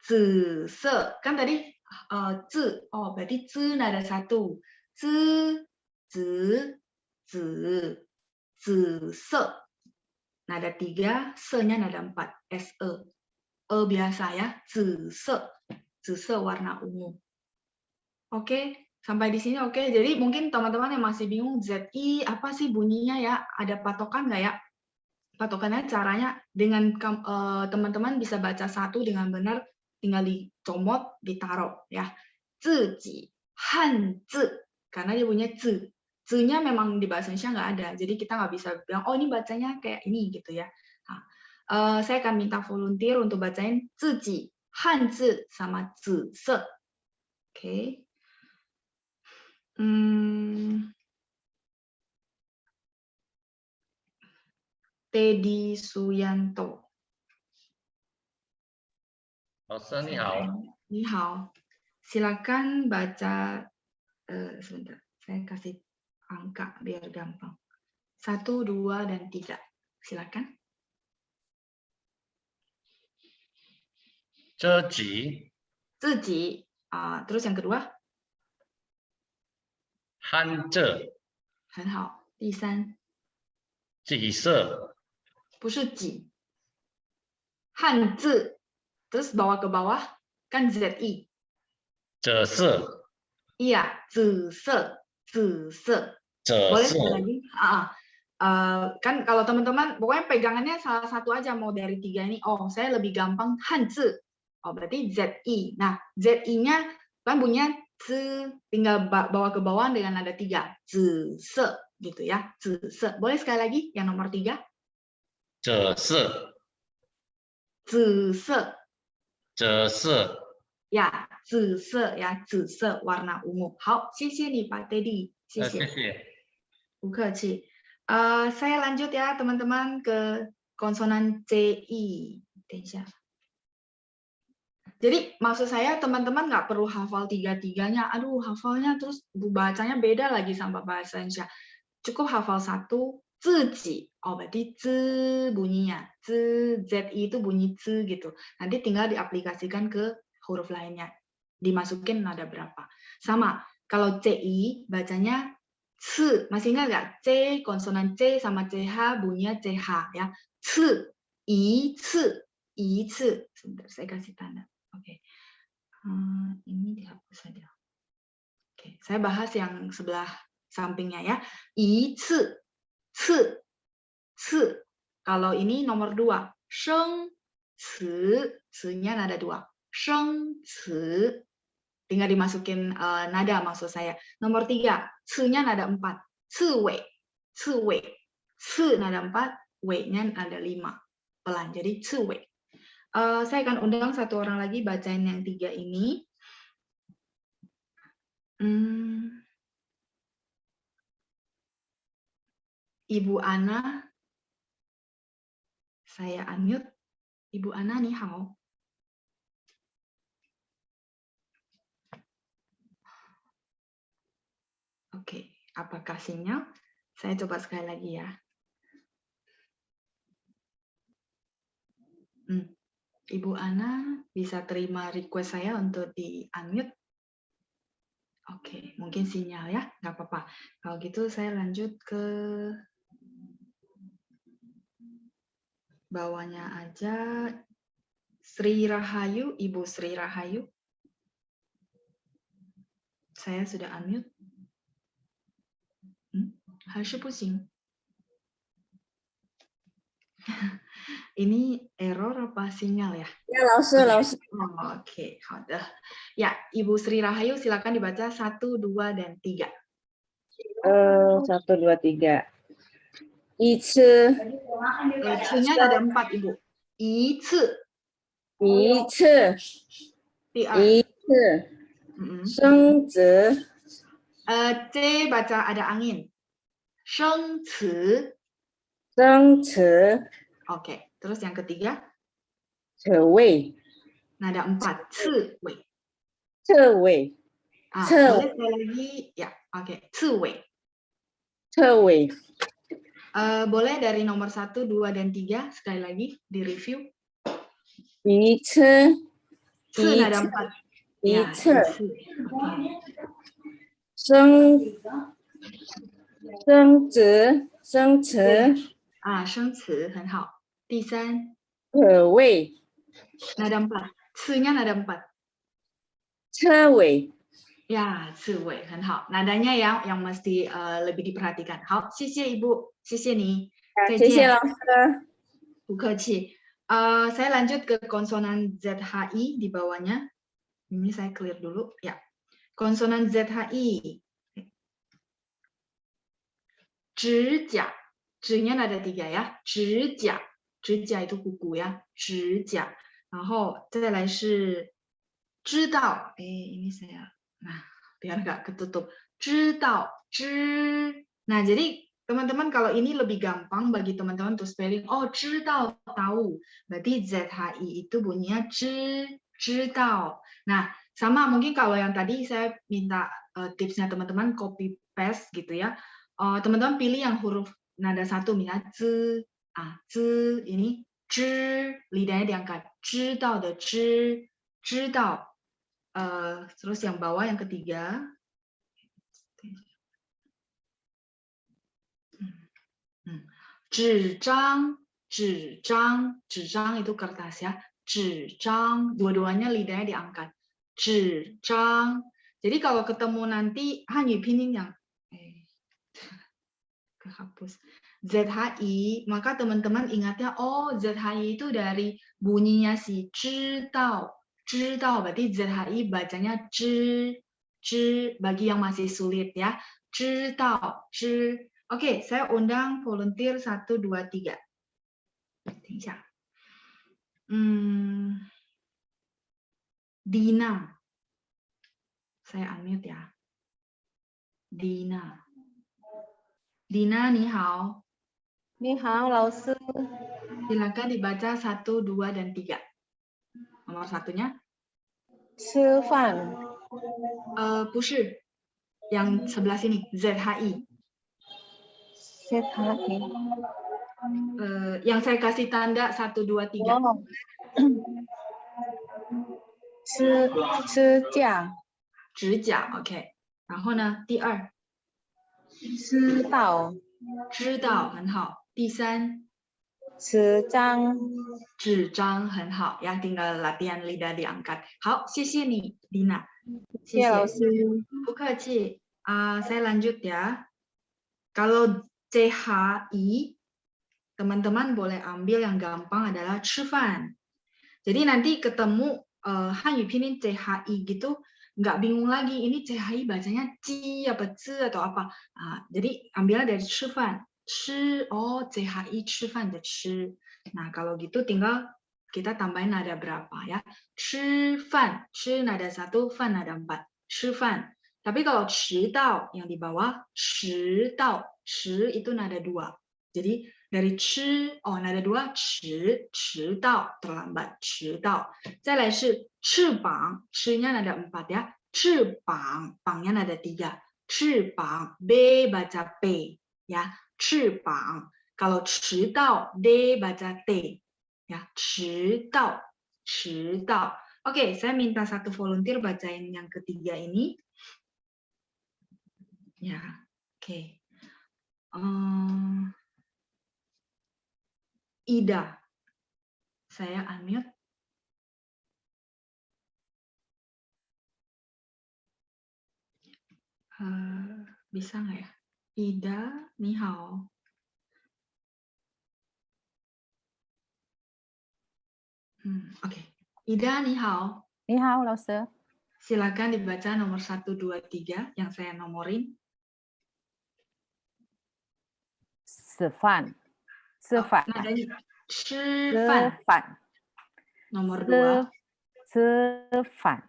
Zise. Kan tadi zi, berarti zi nada 1. Zi, zise. Nada 3, se-nya nada 4, SE. Biasa ya, zise. Zise warna ungu. Oke, sampai di sini oke. Jadi mungkin teman-teman yang masih bingung ZI apa sih bunyinya ya? Ada patokan nggak ya? Patokannya caranya dengan teman-teman bisa baca satu dengan benar, tinggal dicomot, ditaruh ya. Ziji, han zi, karena dia punya zi. Z-nya memang di bahasa Indonesia nggak ada, jadi kita nggak bisa bilang, ini bacanya kayak ini gitu ya. Nah, saya akan minta volunteer untuk bacain ziji, han zi, sama zise. Oke. Teddy Suyanto. 老师你好。你好. Silakan baca, sebentar, saya kasih angka biar gampang. 1, 2, dan 3. Silakan. 自己。自己. Terus yang kedua? 汉字。很好。第3。己色。不是己。汉字. Terus bawa ke bawah, kan ZI. 者色。Iya, 紫色. 紫色. Boleh sekali lagi? Kan kalau teman-teman, pokoknya pegangannya salah satu aja mau dari 3 ini. Saya lebih gampang hanzi. Berarti ZI. Nah, ZI-nya kan bunyinya z, tinggal bawa ke bawah dengan nada 3. Zise gitu ya. Zise. Boleh sekali lagi yang nomor 3? Zese. Zise. Zese. Ya, 紫色 ya, 紫色 warna ungu. 好，谢谢你Pak Teddy. 谢谢。谢谢。不客气。Saya lanjut ya teman-teman ke konsonan CI. Jadi maksud saya teman-teman nggak perlu hafal 3-3-nya. Aduh, hafalnya terus bacanya beda lagi sama bahasa Indonesia. Cukup hafal 1, ziji. Berarti z bunyinya. ZI itu bunyi z gitu. Nanti tinggal diaplikasikan ke huruf lainnya, dimasukin nada berapa. Sama, kalau CI bacanya c, masih ingat nggak? C, konsonan C sama CH bunyinya CH ya. C, I, C, I, C. Sebentar, saya kasih tanda. Oke. Ini dihapus saja. Oke, saya bahas yang sebelah sampingnya ya. I, C, C, C. Kalau ini nomor 2, sheng, ci, ci-nya nada 2. Sheng ci. Tinggal dimasukin nada maksud saya. Nomor 3, ci-nya nada 4. Ci-wei. Ci-wei. Ci nada 4, wei-nya nada 5. Pelan. Jadi ci-wei. Saya akan undang satu orang lagi bacain yang 3 ini. Ibu Ana. Saya unmute. Ibu Ana, ni hao. Oke, apakah sinyal? Saya coba sekali lagi ya. Ibu Ana bisa terima request saya untuk di-unmute? Oke, mungkin sinyal ya, nggak apa-apa. Kalau gitu saya lanjut ke bawahnya aja. Sri Rahayu, Ibu Sri Rahayu. Saya sudah unmute. 还是不行. Ini error apa sinyal ya? Ya, 老师，老师。 Oke, 好的. Ya, Ibu Sri Rahayu silakan dibaca 1, 2, dan 3. 1, 2, 3. 一次， C-nya ada 4, Ibu. 一次. 一次，第二. 一次，生子， C baca ada angin. 生词. 生子， Oke, terus yang ketiga? 此位， Nada 4, 次尾. 侧位， Boleh sekali lagi? Ya, oke. 次尾. 侧位， Boleh dari nomor 1, 2, dan 3 sekali lagi di review. 一次， 次 nada 4. 一 Ya, 次， Oke. 生子，生词，生词很好. 第3. 可谓， Nada 4. 次-nya nada 4. 侧位， Ya, 次尾很好. Nadanya yang mesti lebih diperhatikan. 好，谢谢 Ibu. 谢谢你. 谢谢老师。不客气. Saya lanjut ke konsonan ZHI di bawahnya. Ini saya clear dulu. Ya. Konsonan ZHI. 指甲. 指nya ada 3 ya. 指甲. 指甲 itu kuku ya. 指甲. 然后再来是知道. Ini saya. Nah, biar nggak ketutup. 知道. Nah, jadi teman-teman kalau ini lebih gampang bagi teman-teman untuk spelling. Oh, 知道 tahu. Berarti ZHI itu bunyinya 知道. Nah, sama mungkin kalau yang tadi saya minta tipsnya teman-teman copy paste gitu ya. Teman-teman pilih yang huruf nada 1 misalnya z, ini 知, lidahnya diangkat. 知道的知, 知道. Terus yang bawah yang ketiga. Zhizhang, zhizhang itu kertas ya. Zhizhang, dua-duanya lidahnya diangkat. Zhizhang. Jadi kalau ketemu nanti Hanyu Pinyin yang kehapus ZHI, maka teman-teman ingatnya, oh ZHI itu dari bunyinya si 知道, 知道 berarti ZHI bacanya 知, bagi yang masih sulit ya. 知道, Oke, saya undang volunteer 1, 2, 3. 等一下. Dina. Saya unmute ya. Dina. Dina, ni hao. Ni hao, 老师。 Silakan dibaca 1, 2, dan 3. Nomor 1-nya? 吃饭。不是. Yang sebelah sini, ZHI. ZHI. Yang saya kasih tanda 1, 2, 3. Oh. 指甲。指甲 ，OK。然后呢？第2。知道。知道很好。第3。纸张。纸张很好呀 ，tinggal latihan lidah diangkat. 好，谢谢你 ，Dina. 谢谢老师。不客气。saya lanjut ya. Kalau CHI, teman-teman boleh ambil yang gampang adalah 吃饭. Jadi nanti ketemu Hanyu Pinyin CHI gitu, nggak bingung lagi ini CHI bacanya ci apa ce atau apa. Jadi ambilnya dari 吃饭, oh CHI 吃饭的吃. Nah kalau gitu tinggal kita tambahin nada berapa ya. 吃饭, 吃 nada 1, fan nada 4. 吃饭. Tapi kalau 迟到 yang di bawah, 迟到, 迟 itu nada 2. Jadi dari 迟 nada 2, 迟到 terlambat, 迟到. 再来是翅膀, 翅nya nada 4 ya. 翅膀, 膀nya nada 3. 翅膀, b baca p ya. 翅膀. Kalau 迟到, d baca t ya. 迟到, 迟到. Oke, saya minta satu volunteer bacain yang ketiga ini. Ya, oke. Ida, saya unmute. Bisa nggak ya? Ida, ni hao. Oke. Ida, ni hao. Ni hao, 老师. Silakan dibaca nomor 1, 2, 3 yang saya nomorin. 吃饭，吃饭， nadanya 吃吃饭. 饭， Nomor 2. 吃饭，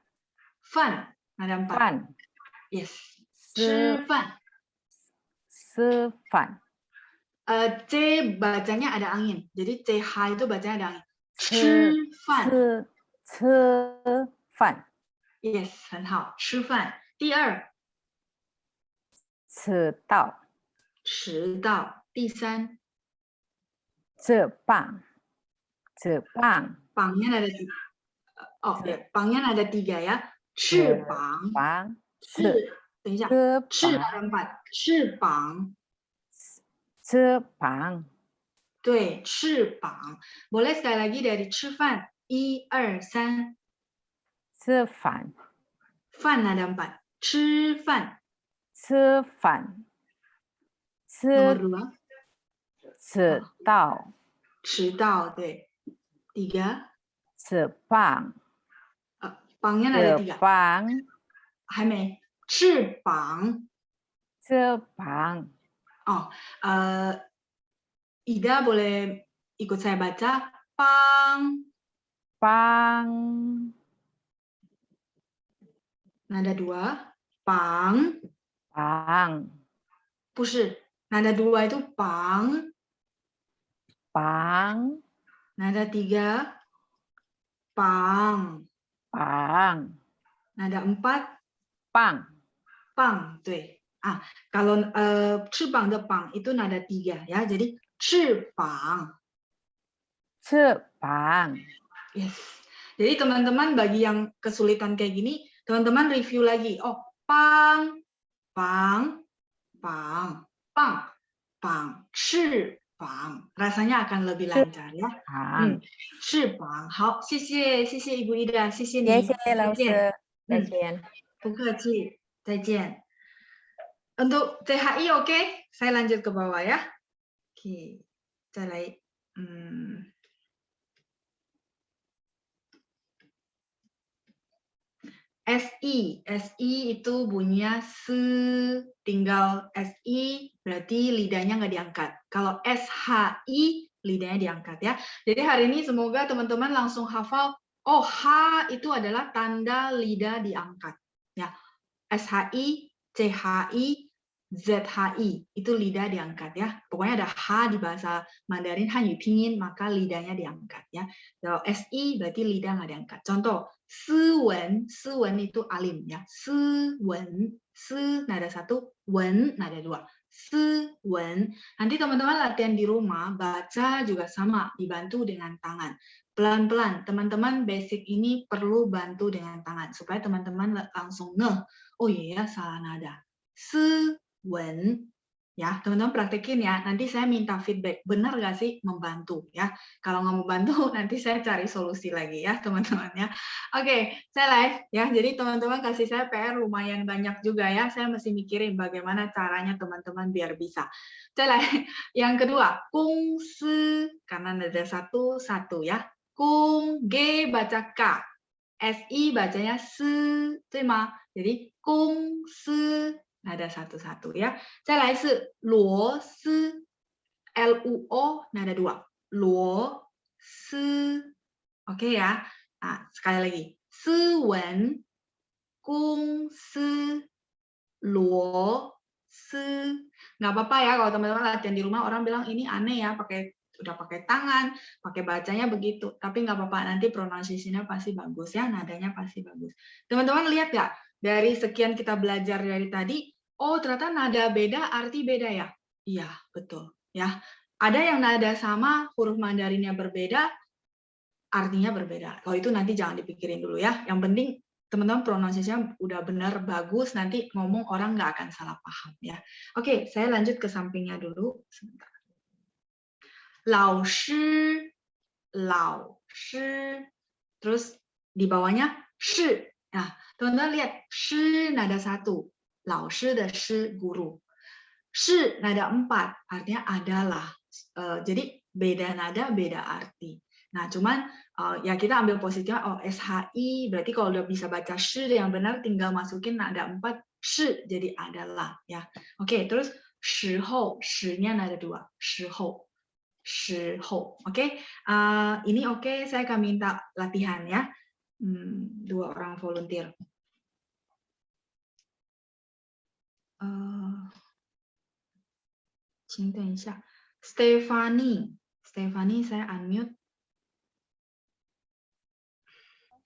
Fan, nada 4. 饭， Yes. 吃吃饭. 吃饭， C bacanya ada angin. Jadi CH itu bacanya ada angin. 吃吃饭. 吃饭， Yes, 很好。吃饭。第2，迟到，迟到。第3，这棒，这棒， pangnya ada 3. Oh, ya, pangnya ada 3 ya. 翅膀，棒，等一下，翅翅ada 4，翅膀。翅膀，对，翅膀。Boleh sekali lagi dari 吃饭，1、2、3。吃饭，饭ada 4，吃饭。吃饭， Nomor 2，迟到，迟到，对。3，翅膀， pangnya ada 3。棒，还没，翅膀。翅膀。 Oh, Ida boleh ikut saya baca. Pang. Pang. Nada 2. Pang. Pang. 不是, nada 2 itu pang. Pang. Nada 3. Pang. Pang. Nada 4. Pang. Pang, 对. Kalau 翅膀的膀 itu nada 3 ya. Jadi 翅膀. 翅膀. Yes. Jadi teman-teman bagi yang kesulitan kayak gini, teman-teman review lagi. Oh, pang, pang, pang, pang, pang, 翅膀. Rasanya akan lebih lancar ya. 翅膀. 好，谢谢Ibu Ida， 谢谢你。谢谢老师，再见。不客气，再见。Untuk CHI oke, saya lanjut ke bawah ya. Oke, saya SI itu bunyinya se, tinggal SI berarti lidahnya nggak diangkat. Kalau SHI lidahnya diangkat ya. Jadi hari ini semoga teman-teman langsung hafal. Oh, H itu adalah tanda lidah diangkat. Ya, SHI, CHI, ZHI itu lidah diangkat ya. Pokoknya ada H di bahasa Mandarin Hanyu Pinyin maka lidahnya diangkat ya. Kalau SI berarti lidah nggak diangkat. Contoh, sewen itu alim ya. Sewen, se nada 1, wen nada 2. Sewen. Nanti teman-teman latihan di rumah baca juga sama, dibantu dengan tangan. Pelan-pelan, teman-teman basic ini perlu bantu dengan tangan supaya teman-teman langsung ngeh. Oh iya, salah nada. Sewen. Ya, teman-teman praktekin ya. Nanti saya minta feedback. Benar nggak sih membantu ya? Kalau nggak mau bantu, nanti saya cari solusi lagi ya, teman-teman ya. Oke, saya live ya. Jadi teman-teman kasih saya PR lumayan banyak juga ya. Saya mesti mikirin bagaimana caranya teman-teman biar bisa. Saya live. Yang kedua, kungsi karena ada 1 ya. Kung, G baca K. SI bacanya se, 对吗？jadi 公司 nada satu-satu ya. 再来是螺丝 LUO nada 2. 螺丝 oke ya. Nah, sekali lagi. 斯文公司螺丝. Nggak apa-apa ya kalau teman-teman latihan di rumah orang bilang ini aneh ya udah pakai tangan, pakai bacanya begitu. Tapi nggak apa-apa, nanti pronunciation-nya pasti bagus ya, nadanya pasti bagus. Teman-teman lihat nggak? Dari sekian kita belajar dari tadi, oh ternyata nada beda, arti beda ya? Iya, betul. Ya, ada yang nada sama, huruf Mandarinnya berbeda, artinya berbeda. Kalau itu nanti jangan dipikirin dulu ya. Yang penting teman-teman pronunciation-nya udah benar, bagus, nanti ngomong orang nggak akan salah paham ya. Oke, saya lanjut ke sampingnya dulu. Sebentar. 老师 terus di bawahnya 是. Nah, teman-teman lihat 是 nada 1, 老师的师 guru. 是 nada 4, artinya adalah. Jadi beda nada, beda arti. Nah, cuman ya kita ambil positifnya, oh SHI, berarti kalau udah bisa baca 是 yang benar tinggal masukin nada 4, 是 jadi adalah ya. Oke, terus 时候 nya nada 2, 时候 oke. Ini oke, saya akan minta latihan ya. 2 orang volunteer. Stephanie saya unmute.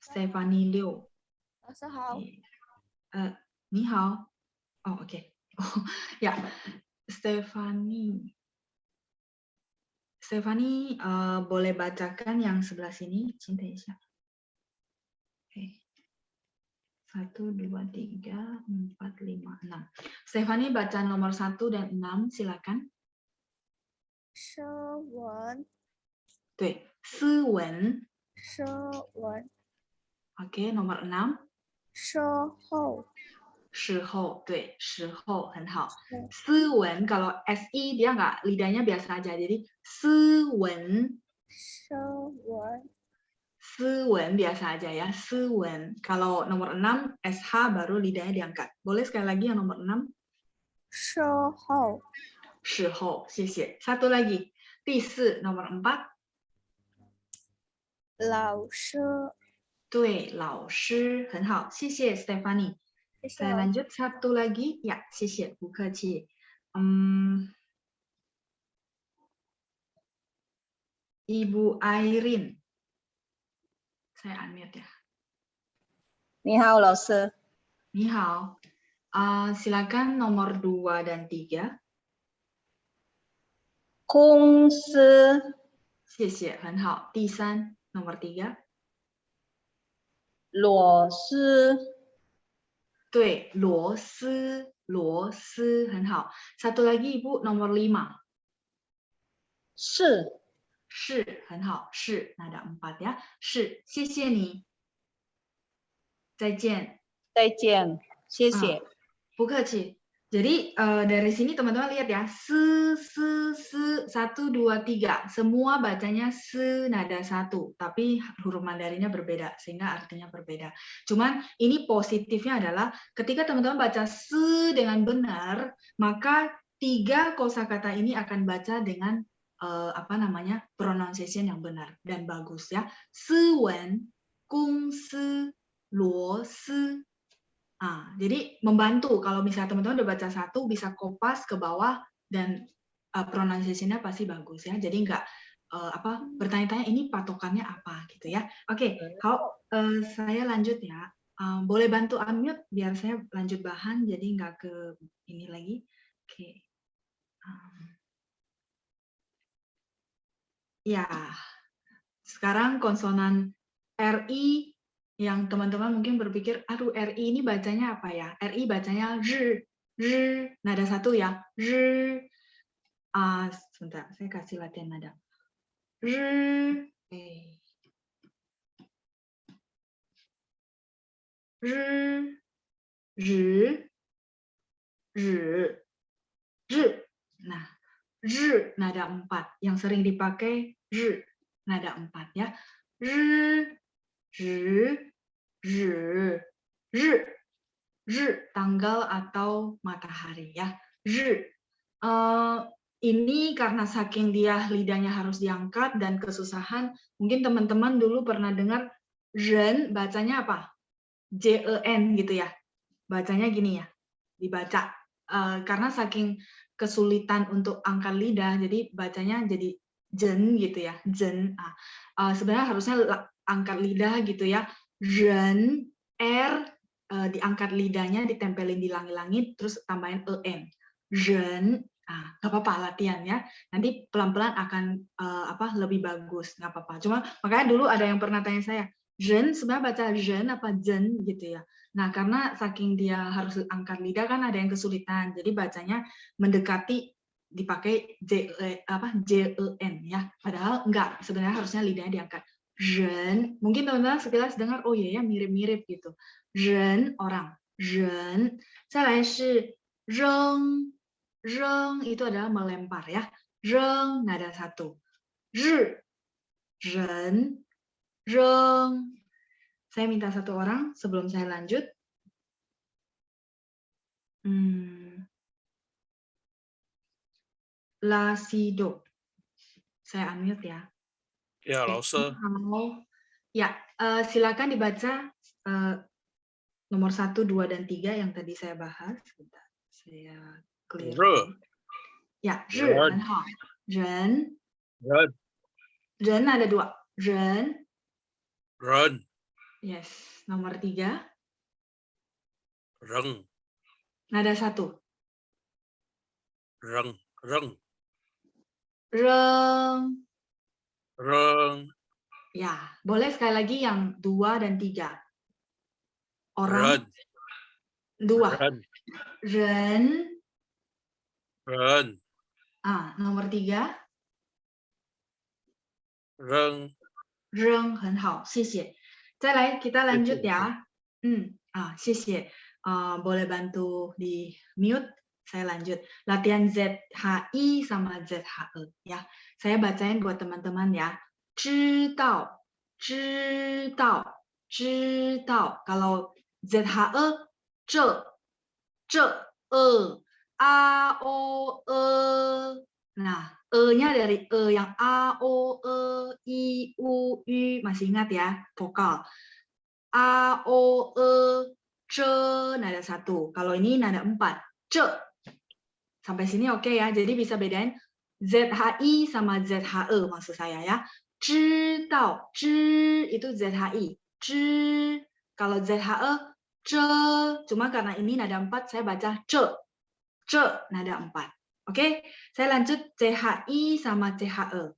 Stephanie Liu. 老师好。你好。Oh, oke. Oh, ya. Stephanie, boleh bacakan yang sebelah sini, Cinta Isya. Oke. 1, 2, 3, 4, 5, 6. Stephanie baca nomor 1 dan 6, silakan. 诗文。对，诗文。诗文。Oke, nomor 6. 时候。时候，对，时候很好。斯文 kalau SI dia nggak, lidahnya biasa aja, jadi 斯文。诗文。斯文 biasa aja ya, 斯文. Kalau nomor 6 SH baru lidahnya diangkat. Boleh sekali lagi yang nomor 6? 时候。时候，谢谢。Satu lagi. 第4 nomor 4. 老师。对，老师很好，谢谢 Stephanie. Saya lanjut satu lagi. Ya, 谢谢，不客气。Ibu Airin. Saya unmute ya. 你好，老师。你好。Silakan nomor 2 dan 3. 公司。谢谢，很好。第3 nomor 3. 螺丝。对，螺丝，螺丝很好。Satu lagi Ibu, nomor 5. 是。是，很好，是，nada 4 ya. 是，谢谢你。再见。再见，谢谢。不客气。Jadi dari sini teman-teman lihat ya, 1, 2, 3, semua bacanya se nada 1, tapi huruf Mandarinnya berbeda sehingga artinya berbeda. Cuman ini positifnya adalah ketika teman-teman baca se dengan benar, maka 3 kosakata ini akan baca dengan pronunciation yang benar dan bagus ya. 斯文公司螺丝. Jadi membantu kalau misalnya teman-teman udah baca 1 bisa kopas ke bawah dan pronunciation-nya pasti bagus ya. Jadi nggak bertanya-tanya ini patokannya apa gitu ya. Oke, kalau saya lanjut ya. Boleh bantu unmute biar saya lanjut bahan jadi nggak ke ini lagi. Oke. Ya. Sekarang konsonan RI yang teman-teman mungkin berpikir, aduh RI ini bacanya apa ya? RI bacanya R, nada 1 ya. R. Sebentar, saya kasih latihan nada. R. Nah, R nada 4. Yang sering dipakai R nada 4 ya. 日tanggal atau matahari ya. Ini karena saking dia lidahnya harus diangkat dan kesusahan, mungkin teman-teman dulu pernah dengar ren bacanya apa? JEN gitu ya. Bacanya gini ya. Dibaca karena saking kesulitan untuk angkat lidah, jadi bacanya jadi jen gitu ya. Jen. Sebenarnya harusnya angkat lidah gitu ya. Ren, R diangkat lidahnya, ditempelin di langit-langit, terus tambahin en. Ren. Nggak apa-apa latihan ya. Nanti pelan-pelan akan lebih bagus, nggak apa-apa. Cuma makanya dulu ada yang pernah tanya saya, ren sebenarnya baca ren apa jen gitu ya. Nah karena saking dia harus angkat lidah kan ada yang kesulitan, jadi bacanya mendekati dipakai jen ya. Padahal enggak, sebenarnya harusnya lidahnya diangkat. Ren, mungkin teman-teman sekilas dengar, oh iya ya mirip-mirip gitu. Ren orang, ren. 再来是扔 Reng itu adalah melempar ya. Reng nada satu. Ren, reng. Saya minta satu orang sebelum saya lanjut. Lasido. Saya unmute ya. Ya, Lause. Ya, silakan dibaca nomor 1, 2, dan 3 yang tadi saya bahas. Sebentar, saya clear. Ya, ren, ren ada 2. Ren. Yes, nomor 3. Reng. Nada 1. Reng. Reng. Reng. Reng. Ya, boleh sekali lagi yang 2 dan 3. Orang. 2. Ren. Ren. Nomor 3. Reng. Reng, 很好，谢谢。再来kita lanjut ya. 谢谢。boleh bantu di mute. Saya lanjut. Latihan ZHI sama ZHE ya. Saya bacain buat teman-teman ya. 知道, 知道, 知道. Kalau ZHE, 这, a, o, Nah, e-nya dari yang a, o, i, u, y. Masih ingat ya, vokal. A, o, c, nada 1. Kalau ini nada 4. C. Sampai sini oke ya. Jadi bisa bedain ZHI sama ZHE maksud saya ya. 知道, 知 itu ZHI. 知. Kalau ZHE, c. Cuma karena ini nada 4, saya baca c. C, nada 4. Oke, saya lanjut CHI sama CHE.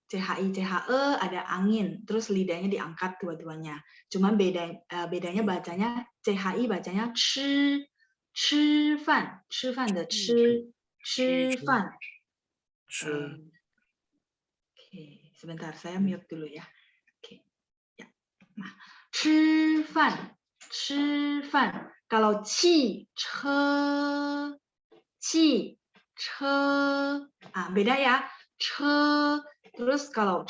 CHI, CHE ada angin, terus lidahnya diangkat dua-duanya. Cuma bedanya bacanya CHI bacanya 吃饭的吃饭. Oke, sebentar saya mute dulu ya. Oke. Ya. Nah, 吃饭. Kalau 汽车 beda ya. Terus kalau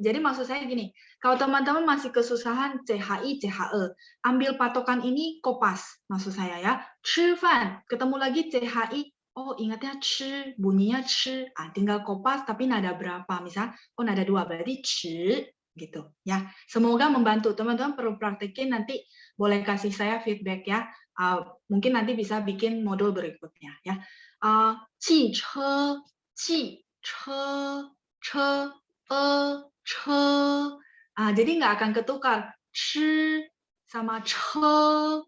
jadi maksud saya gini, kalau teman-teman masih kesusahan CHI, CHE, ambil patokan ini kopas maksud saya ya. 吃饭, ketemu lagi CHI, oh ingatnya bunyinya tinggal kopas tapi nada berapa, misal nada 2 berarti gitu ya. Semoga membantu. Teman-teman perlu praktekin, nanti boleh kasih saya feedback ya. Mungkin nanti bisa bikin modul berikutnya ya. 汽车 jadi nggak akan ketukar 吃 sama 车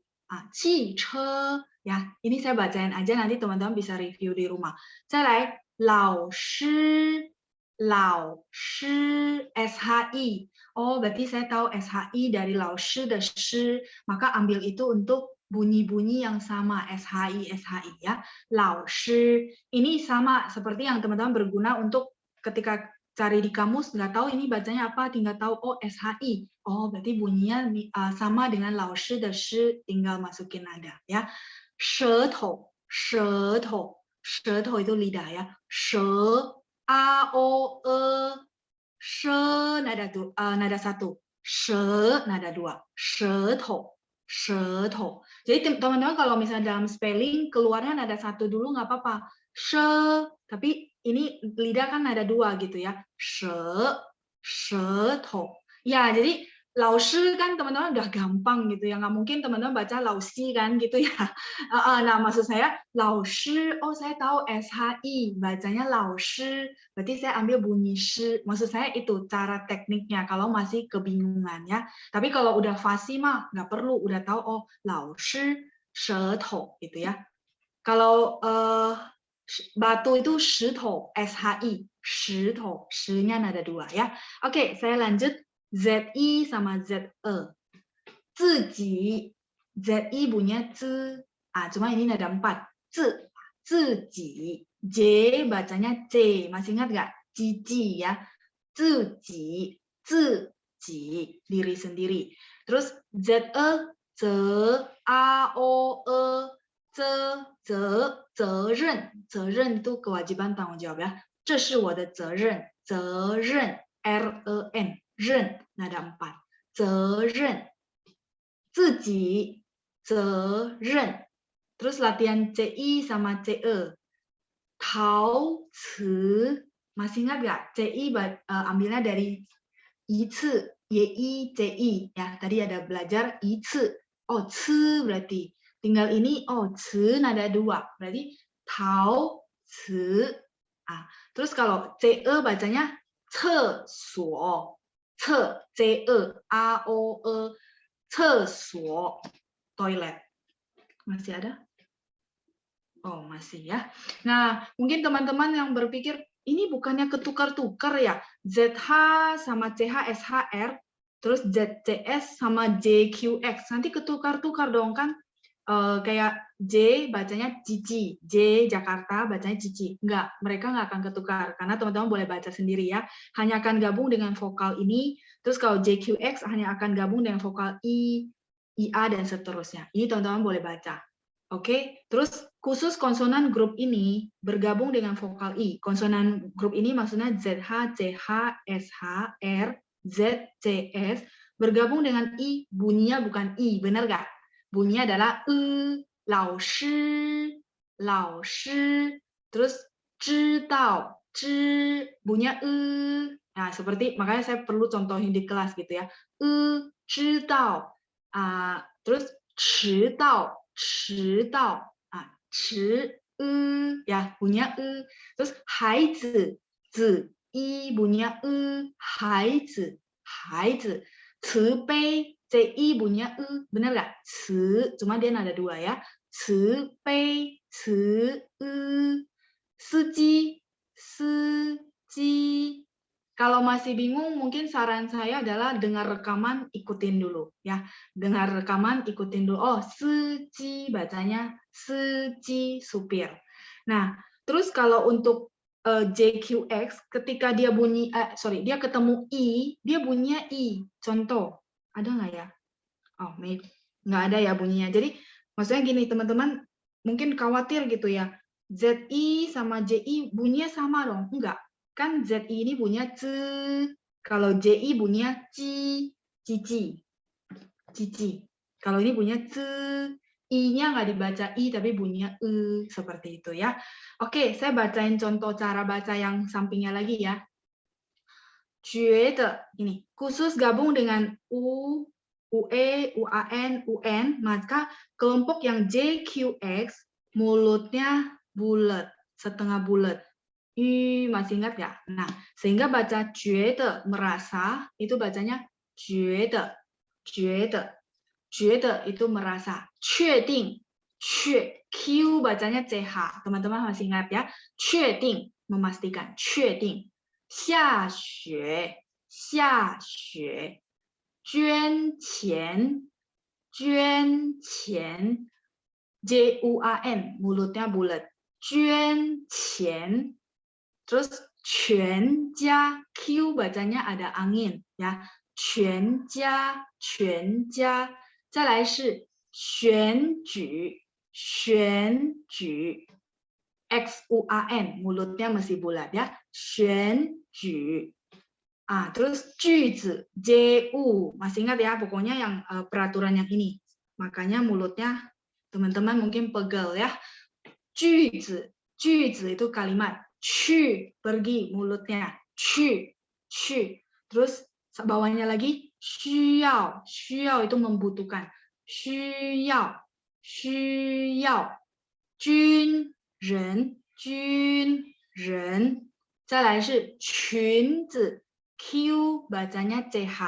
汽车 ya. Ini saya bacain aja, nanti teman-teman bisa review di rumah. 再来 老师 SHI. Oh, berarti saya tahu SHI dari 老师的师, maka ambil itu untuk bunyi-bunyi yang sama, SHI ya. 老师 ini sama seperti yang teman-teman berguna untuk ketika cari di kamus, nggak tahu ini bacanya apa, tinggal tahu oh SHI. Oh, berarti bunyinya sama dengan 老师的师, tinggal masukin nada ya. 舌头 itu lidah ya. 舌 A, O, nada satu, nada dua, 舌头. Jadi teman-teman kalau misalnya dalam spelling keluarnya nada satu dulu nggak apa-apa. Tapi ini lidah kan nada dua gitu ya. 舌头. Ya, jadi 老师 kan teman-teman udah gampang gitu ya, nggak mungkin teman-teman baca 老师 kan gitu ya. Nah maksud saya 老师, oh saya tahu SHI bacanya 老师, berarti saya ambil bunyi shi. Maksud saya itu cara tekniknya kalau masih kebingungan ya. Tapi kalau udah fasih mah nggak perlu, udah tahu oh 老师舌头gitu ya. Kalau batu itu 石头 SHI 石头, sh-nya nada dua ya. Oke, saya lanjut. ZI sama ZE. 自己 ZI bunyinya z. Cuma ini ada 4. 自己. J bacanya C. Masih ingat nggak? Jiji ya. 自己 diri sendiri. Terus ZE 责 AOE 责任 itu kewajiban tanggung jawab ya. 这是我的责任 REN 任 nada 4. 责任 自己责任. Terus latihan CI sama CE. 陶瓷 masih ingat nggak? CI ambilnya dari 一次 YI CI ya. Tadi ada belajar 一次. Oh, 次 berarti. Tinggal ini oh 词 nada 2. Berarti 陶瓷. Terus kalau CE bacanya 厕所. CEAOE 厕所 toilet. Masih ada? Oh, masih ya. Nah, mungkin teman-teman yang berpikir ini bukannya ketukar-tukar ya. ZH sama CH SHR, terus ZCS sama JQX. Nanti ketukar-tukar dong kan? Kayak J bacanya Cici, J Jakarta bacanya Cici. Enggak, mereka nggak akan ketukar karena teman-teman boleh baca sendiri ya. Hanya akan gabung dengan vokal ini. Terus kalau JQX hanya akan gabung dengan vokal I, IA dan seterusnya. Ini teman-teman boleh baca. Oke, terus khusus konsonan grup ini bergabung dengan vokal I. Konsonan grup ini maksudnya ZH, CH, SH, R, Z, CS bergabung dengan I, bunyinya bukan I, benar nggak? Bunyinya adalah 老师 terus 知道 bunyinya nah seperti makanya saya perlu contohin di kelas gitu ya 知道 terus 迟到 ya bunyinya terus 孩子 bunyinya 孩子 慈悲 CI bunyinya benar nggak? Cuma dia nada 2 ya. 慈悲 司机. Kalau masih bingung, mungkin saran saya adalah dengar rekaman, ikutin dulu ya. Dengar rekaman, ikutin dulu. Oh, 司机 bacanya 司机 supir. Nah, terus kalau untuk JQX, ketika dia bunyi, dia ketemu I, dia bunyinya I. Contoh. Ada nggak ya? Oh, nggak ada ya bunyinya. Jadi maksudnya gini teman-teman, mungkin khawatir gitu ya. ZI sama JI bunyinya sama dong? Enggak. Kan ZI ini bunyinya C. Kalau JI bunyinya Ci. Kalau ini bunyinya C. I-nya nggak dibaca I, tapi bunyinya seperti itu ya. Oke, saya bacain contoh cara baca yang sampingnya lagi ya. 觉得 ini khusus gabung dengan U, UE, UAN, UN, maka kelompok yang JQX mulutnya bulat, setengah bulat. Masih ingat ya? Nah, sehingga baca 觉得 merasa itu bacanya 觉得 itu merasa. 确定 Q bacanya CH. Teman-teman masih ingat ya? 确定 memastikan, 确定。下雪 捐钱 JUAN mulutnya bulat 捐钱 terus 全家 Q bacanya ada angin ya 全家 再来是选举 XUAN mulutnya masih bulat ya 选举 Terus 句子 JU, masih ingat ya, pokoknya yang peraturan yang ini. Makanya mulutnya teman-teman mungkin pegel ya. 句子itu kalimat. 去 pergi mulutnya. 去 Terus bawahnya lagi 需要itu membutuhkan. 需要 军人 再来是裙子 Q bacanya CH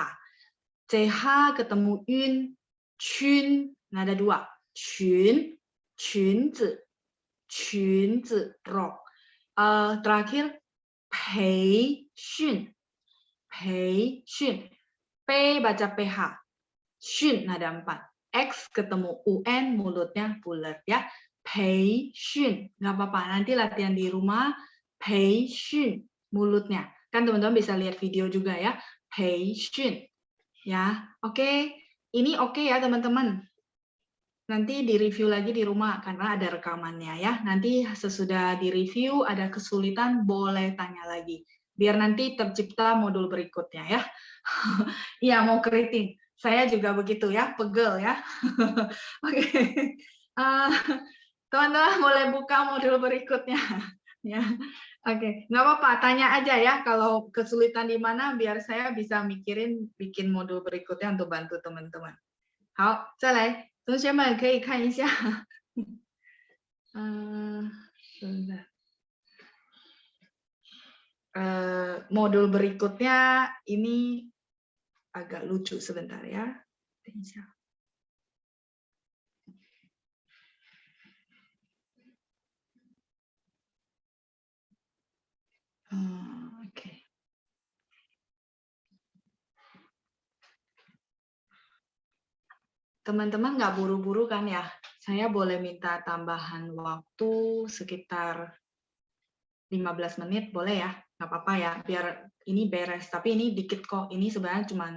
ketemu yun, chun nada 2, 裙子 rok. Terakhir 培训 P baca PH, shun nada 4, X ketemu UN mulutnya bulat ya. 培训 nggak apa-apa, nanti latihan di rumah. 培训 mulutnya kan teman-teman bisa lihat video juga ya. 培训 ya. Oke, ini oke ya teman-teman. Nanti di-review lagi di rumah karena ada rekamannya ya. Nanti sesudah di-review ada kesulitan boleh tanya lagi. Biar nanti tercipta modul berikutnya ya. Iya, mau keriting. Saya juga begitu ya, pegel ya. Oke. Teman-teman boleh buka modul berikutnya. Ya. Oke, nggak apa-apa, tanya aja ya kalau kesulitan di mana biar saya bisa mikirin bikin modul berikutnya untuk bantu teman-teman. 好，再来，同学们可以看一下。modul berikutnya ini agak lucu sebentar ya. Oke. Teman-teman nggak buru-buru kan ya? Saya boleh minta tambahan waktu sekitar 15 menit, boleh ya? Nggak apa-apa ya, biar ini beres. Tapi ini dikit kok, ini sebenarnya cuma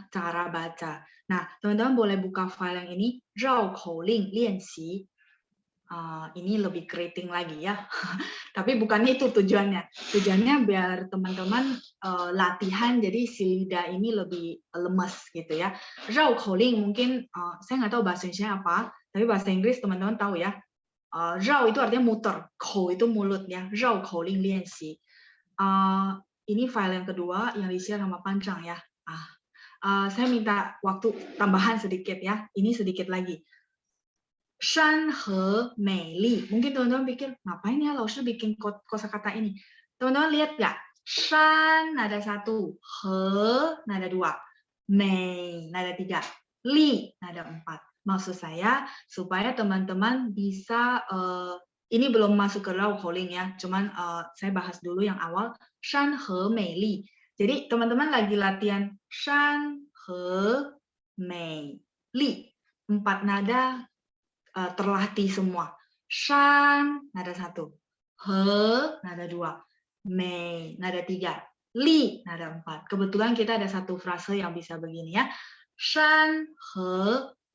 cara baca. Nah, teman-teman boleh buka file yang ini, 绕口令练习. Ini lebih keriting lagi ya. Tapi bukan itu tujuannya. Tujuannya biar teman-teman latihan jadi si lidah ini lebih lemes gitu ya. 绕口令 mungkin saya nggak tahu bahasa Indonesia apa, tapi bahasa Inggris teman-teman tahu ya. 绕 itu artinya muter, 口 itu mulut ya. 绕口令练习. Ini file yang kedua yang di-share sama Pancang ya. Saya minta waktu tambahan sedikit ya. Ini sedikit lagi. 山河美丽. Mungkin teman-teman pikir, ngapain ya Laoshi bikin kosakata ini? Teman-teman lihat nggak? 山 nada 1, 河 nada 2, 美 nada 3, 丽 nada 4. Maksud saya supaya teman-teman bisa ini belum masuk ke 绕口令ya, cuman saya bahas dulu yang awal 山河美丽. Jadi teman-teman lagi latihan 山河美丽, 4 nada terlatih semua. Shan nada 1, he nada 2, mei nada 3, li nada 4. Kebetulan kita ada satu frase yang bisa begini ya. Shan he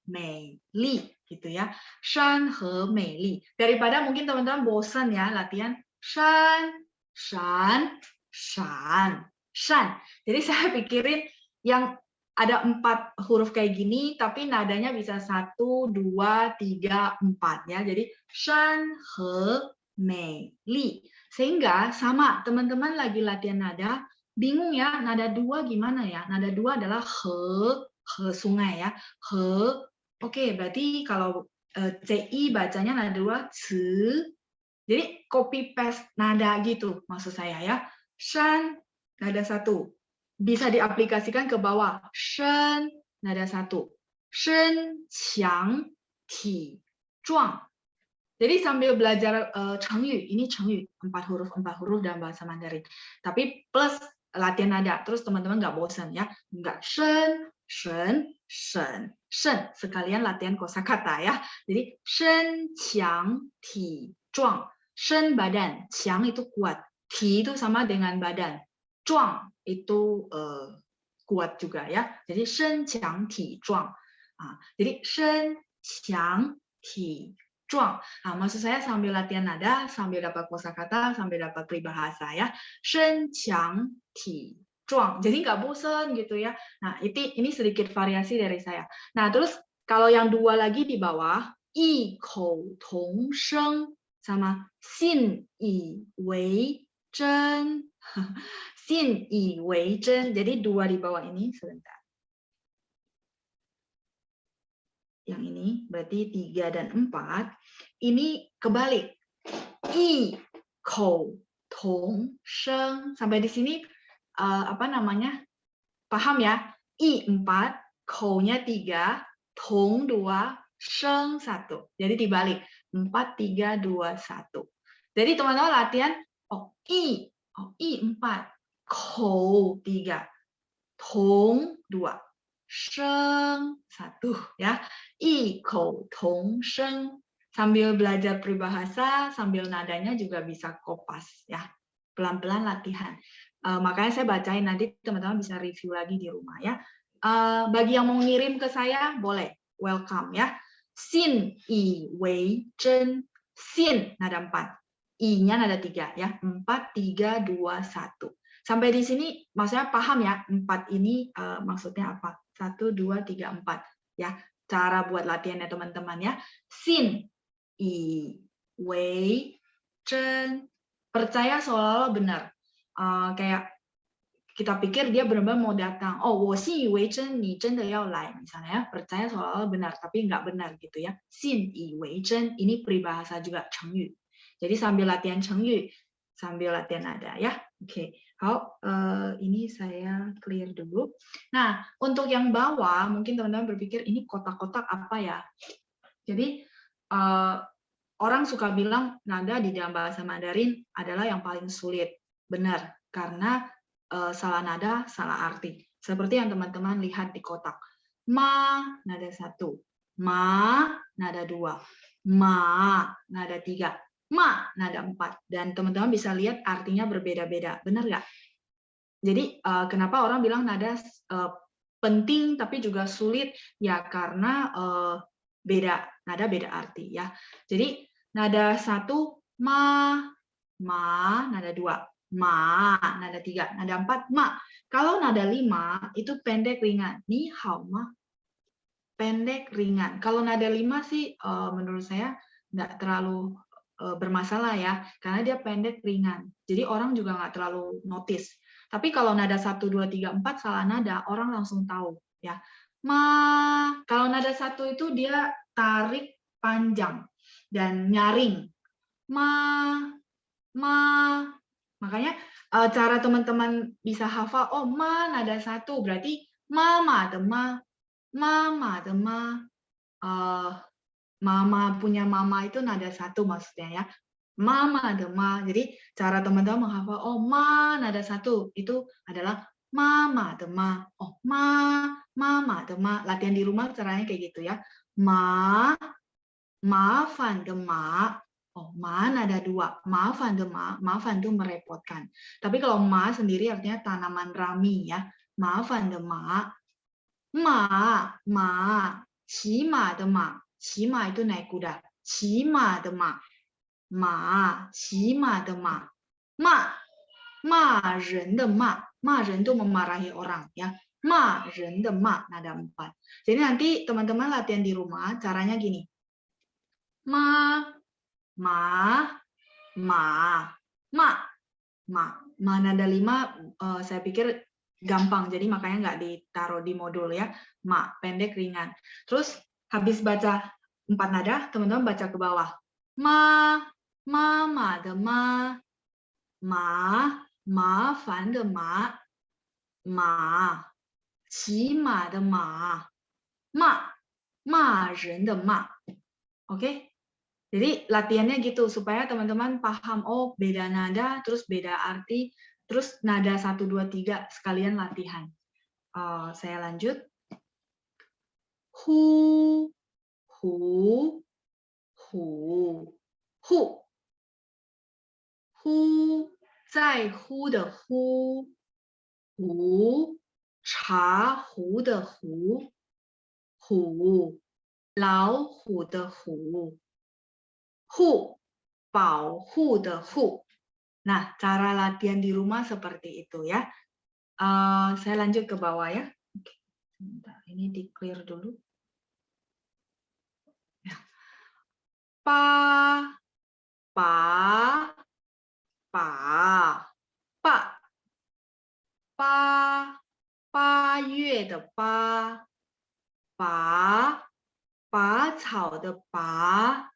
mei li gitu ya. Shan he mei li. Daripada mungkin teman-teman bosan ya latihan shan shan shan shan. Jadi saya pikirin yang ada 4 huruf kayak gini, tapi nadanya bisa 1, 2, 3, 4 ya. Jadi shan, he, mei, li. Sehingga sama teman-teman lagi latihan nada, bingung ya nada 2 gimana ya? Nada 2 adalah he sungai ya. He. Oke, berarti kalau CI bacanya nada 2, ci. Jadi copy paste nada gitu maksud saya ya. Shan nada 1. Bisa diaplikasikan ke bawah. Shen nada 1. Shen qiang ti zhuang. Jadi sambil belajar chengyu, ini chengyu 4 huruf dalam bahasa Mandarin. Tapi plus latihan nada, terus teman-teman nggak bosan ya. Nggak shen, shen, shen, shen. Sekalian latihan kosakata ya. Jadi shen qiang ti zhuang. Shen badan, qiang itu kuat. Ti itu sama dengan badan. Zhuang itu kuat juga ya. Jadi shen qiang ti zhuang. Jadi shen qiang ti 壮. Maksud saya sambil latihan nada, sambil dapat kosakata, sambil dapat peribahasa ya. 身强体壮. Jadi nggak bosan gitu ya. Nah, ini sedikit variasi dari saya. Nah, terus kalau yang dua lagi di bawah, 异口同声 sama 信以为真. 信以为真. Jadi dua di bawah ini sebentar. Yang ini berarti 3 dan 4. Ini kebalik. 异口同声. Sampai di sini apa namanya? Paham ya? 异 4, 口-nya 3, 同 2, 声 1. Jadi dibalik. 4 3 2 1. Jadi teman-teman latihan 异 4, 口 3, 同 2. 声 1 ya, 异口同声. Sambil belajar peribahasa, sambil nadanya juga bisa kopas ya, pelan-pelan latihan. Makanya saya bacain, nanti teman-teman bisa review lagi di rumah ya. Bagi yang mau ngirim ke saya boleh, welcome ya. 信以为真, 信 nada 4, i-nya nada 3 ya, 4 3 2 1. Sampai di sini maksudnya paham ya, 4 ini maksudnya apa? 1, 2, 3, 4 ya. Cara buat latihannya teman-teman ya. 信以为真, percaya seolah-olah benar. Kayak kita pikir dia benar-benar mau datang. 我信以为真, 你真的要来 misalnya ya. Percaya seolah-olah benar, tapi nggak benar gitu ya. 信以为真, ini peribahasa juga, 成语. Jadi sambil latihan 成语, sambil latihan nada ya. Oke. Ini saya clear dulu. Nah, untuk yang bawah, mungkin teman-teman berpikir ini kotak-kotak apa ya? Jadi, orang suka bilang nada di dalam bahasa Mandarin adalah yang paling sulit. Benar, karena salah nada, salah arti. Seperti yang teman-teman lihat di kotak. Ma, nada 1. Ma, nada 2. Ma, nada 3. Ma, nada 4. Dan teman-teman bisa lihat artinya berbeda-beda. Benar nggak? Jadi kenapa orang bilang nada penting tapi juga sulit? Ya karena beda nada, beda arti ya. Jadi nada 1 ma, nada 2 ma, nada 3, nada 4 ma. Kalau nada 5 itu pendek ringan. Ni hao ma. Pendek ringan. Kalau nada 5 sih menurut saya nggak terlalu bermasalah ya, karena dia pendek ringan. Jadi orang juga nggak terlalu notice. Tapi kalau nada 1, 2, 3, 4 salah nada, orang langsung tahu ya. Ma, kalau nada 1 itu dia tarik panjang dan nyaring. Ma. Makanya cara teman-teman bisa hafal, ma nada 1 berarti mama de ma. Mama de ma. Mama punya mama itu nada 1 maksudnya ya. Mama de ma. Jadi cara teman-teman menghafal ma nada 1 itu adalah mama de ma. Mama de ma. Latihan di rumah caranya kayak gitu ya. Ma fan de ma. Ma nada 2. Ma fan de ma. Ma fan itu merepotkan. Tapi kalau ma sendiri artinya tanaman rami ya. Ma fan de ma. Ma. Qima de ma. Qima itu naik kuda. Qima de ma. Qima de ma. Ma ren de ma. Ma ren itu memarahi orang ya. Ma ren de ma nada 4. Jadi nanti teman-teman latihan di rumah caranya gini. Ma nada 5 saya pikir gampang, jadi makanya nggak ditaruh di modul ya. Ma pendek ringan. Terus habis baca 4 nada, teman-teman baca ke bawah. Ma de ma. Ma fan de ma. Qima de ma. Ma ren de ma. Oke? Jadi latihannya gitu supaya teman-teman paham, beda nada, terus beda arti, terus nada 1, 2, 3 sekalian latihan. Saya lanjut. Hu. Zai hu de hu. Hu. Cha hu de hu. Hu. Lao hu de hu. 护，保护的护。Nah, cara latihan di rumah seperti itu ya. Saya lanjut ke bawah ya. Oke, sebentar, ini di clear dulu. Ya. Pa, pa, pa, pa, pa, 8月的8，拔，拔草的拔，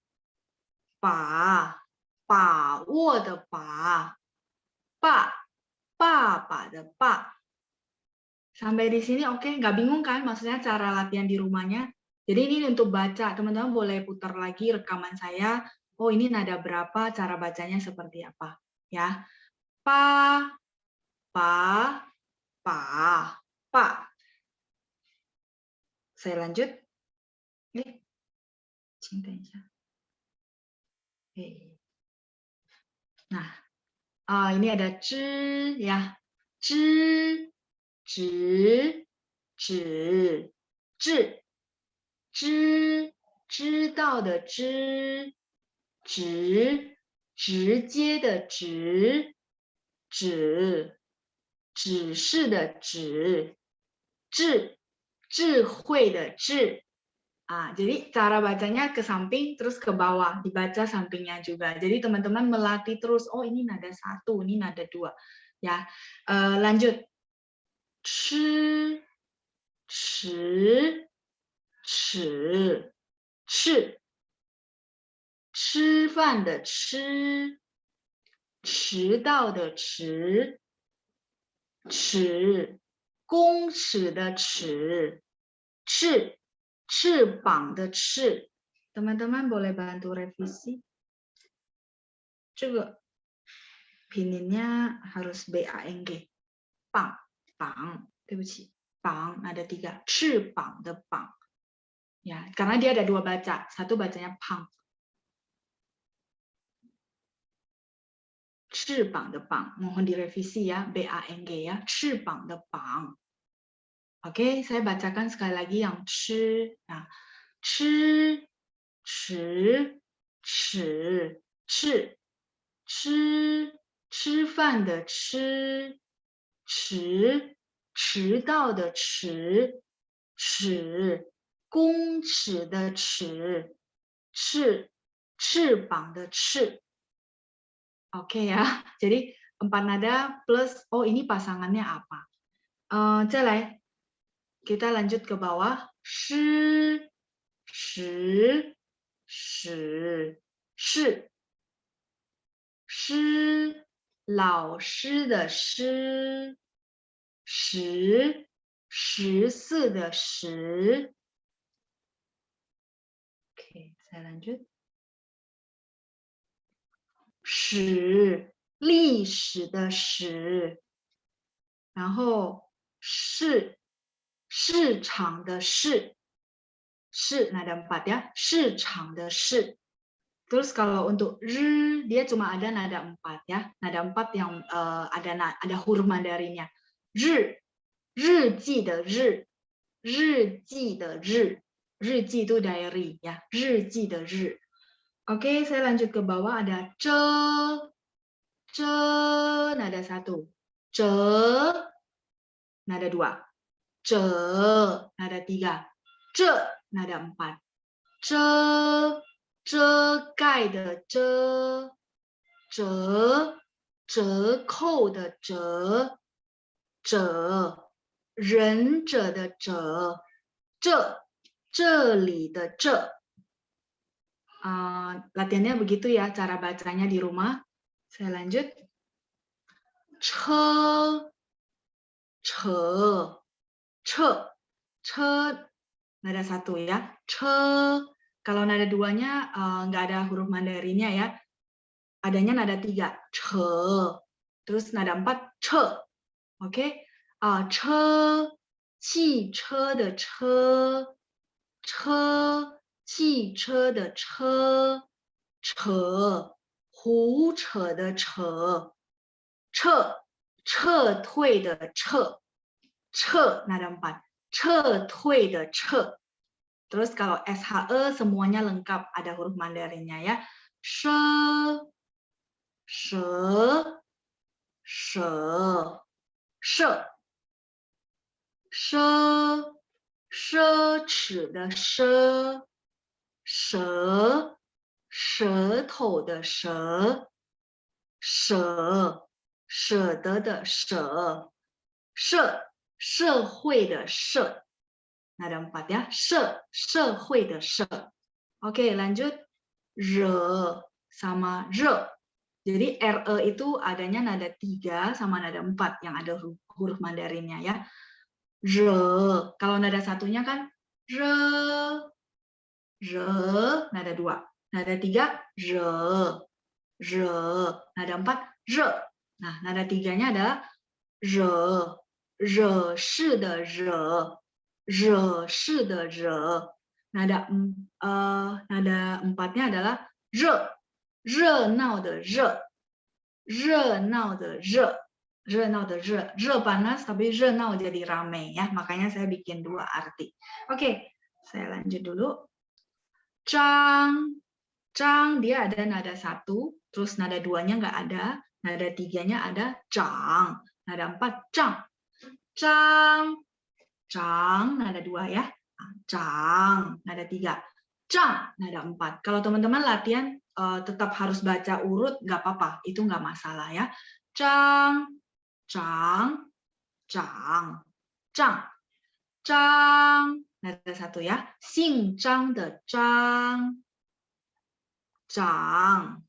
把，把握的把，爸，爸爸的爸。Sampai di sini oke, nggak bingung kan maksudnya cara latihan di rumahnya? Jadi ini untuk baca, teman-teman boleh putar lagi rekaman saya. Oh ini nada berapa, cara bacanya seperti apa ya? Pa, pa, pa, pa. Saya lanjut. Nah, ini ada 知 ya. 知 知 知 知 知 知道的知 直 直接的直 指 指示的指 智 智慧的智 jadi cara bacanya ke samping terus ke bawah, dibaca sampingnya juga. Jadi teman-teman melatih terus, oh ini nada 1, ini nada 2 ya. Lanjut. 吃 吃 吃 吃 吃饭的吃 迟到的迟 迟 公尺的尺 翅 翅膀的翅 teman-teman boleh bantu revisi 这个 pininnya harus bang bang bang 对不起 bang ada 3 翅膀的膀 ya karena dia ada 2 baca, satu bacanya pang 翅膀的膀 mohon direvisi ya bang ya 翅膀的膀 Oke, saya bacakan sekali lagi yang 吃 nah 吃 吃 吃 吃 吃 吃饭的吃 迟 迟到的迟 尺 公尺的尺 翅 翅膀的翅 Oke ya, jadi 4 nada plus, oh ini pasangannya apa? 再来 kita lanjut ke bawah. 师 时 时 是 师 老师的师 十 14的十 Oke, saya lanjut. 史 历史的史 然后市 市场的市 市 nada 4 ya 市场的市 terus kalau untuk r dia cuma ada nada 4 ya nada 4 yang ada huruf mandarinnya 日 日记的日 日记的日 日记 itu diary ya 日记的日 Oke, saya lanjut ke bawah ada 这 nada 1 ce nada 2 ce nada 3 ce nada 4 遮盖的遮 折扣的折 忍者的者 这里的这 latihannya begitu ya cara bacanya di rumah. Saya lanjut. 车 nada 1 ya. 车 kalau nada 2-nya nggak ada huruf mandarinnya ya. Adanya nada 3. 车 terus nada 4 ce. Oke. 车 汽车的车 车汽车的车 扯 胡扯的扯 撤退的撤 nada 4 撤退的撤 terus kalau SHE semuanya lengkap ada huruf mandarinnya ya she, she, she, she, 奢侈的奢，舌头的舌，舍得的舍，社会的社。Ada 4 ya,社会的社。Oke, lanjut. Re sama re. Jadi re itu adanya nada 3 sama nada 4 yang ada huruf Mandarinnya ya. Re, kalau nada satunya kan re, nada 2. Nada 3 re, nada 4 re. Nah, nada 3-nya adalah re, shi de re, shi de re. Nada 4-nya adalah re, 热闹的热，热闹的热。Re panas tapi renau jadi ramai ya, makanya saya bikin 2 arti. Oke, saya lanjut dulu. Zhang dia ada nada 1, terus nada 2-nya nggak ada, nada 3-nya ada zhang, nada 4 zhang, nada 2 ya, zhang, nada 3, zhang, nada 4. Kalau teman-teman latihan tetap harus baca urut, nggak apa-apa, itu nggak masalah ya. Zhang, nada 1 ya. Xing Zhang de Zhang, 涨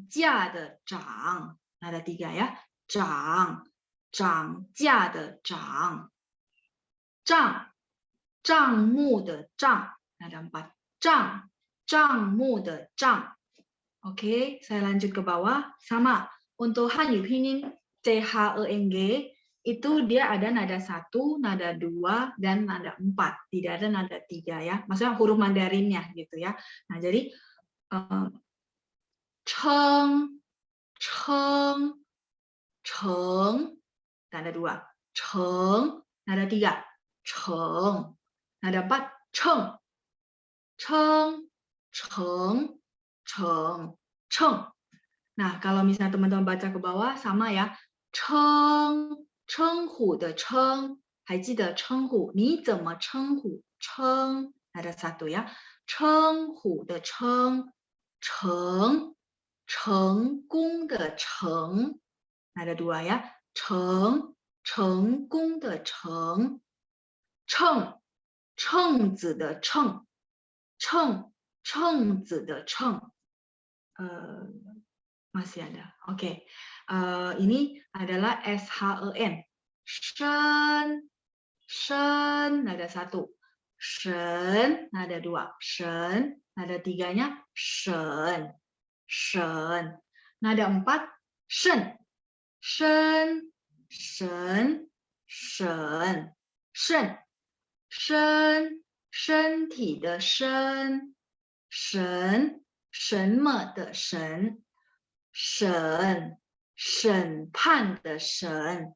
价的涨, nada 3 ya. 涨价的涨，账目的账, nada 4, 账目的账. Oke, saya lanjut ke bawah. Sama untuk Hanyu Pinyin CHENG itu dia ada nada 1, nada 2, dan nada 4. Tidak ada nada 3 ya. Maksudnya huruf Mandarinnya gitu ya. Nah, jadi cheng, nada 2. Cheng, nada 3. Cheng, nada 4. Cheng. Nah, kalau misalnya teman-teman baca ke bawah sama ya. 称呼的称，还记得称呼？你怎么称呼？称 ada 1 ya. 称呼的称，成功的成 ada 2 ya. 成功的成，秤子的秤，秤子的秤。Masih ada. Oke. Ini adalah SHEN. Shen, nada 1. Shen, nada 2. Shen, nada 3-nya shen. Nada 4, shen. Shen, 身体的身，什么的神。审判的审，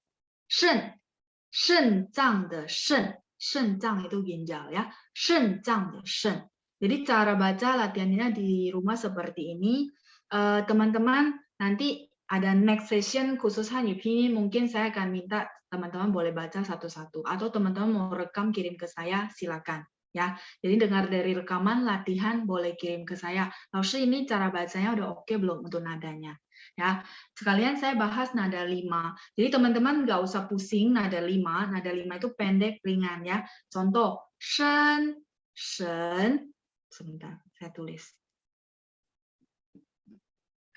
肾脏的肾，肾脏itu ginjal ya, 肾脏的肾. Jadi cara baca latihannya di rumah seperti ini. Teman-teman nanti ada next session khusus Hanyu Pinyin, mungkin saya akan minta teman-teman boleh baca satu-satu, atau teman-teman mau rekam kirim ke saya silakan. Ya, jadi dengar dari rekaman latihan boleh kirim ke saya. Lalu ini cara bacanya udah oke belum untuk nadanya? Ya, sekalian saya bahas nada 5. Jadi teman-teman nggak usah pusing nada 5. Nada 5 itu pendek ringan ya. Contoh shen, sebentar saya tulis.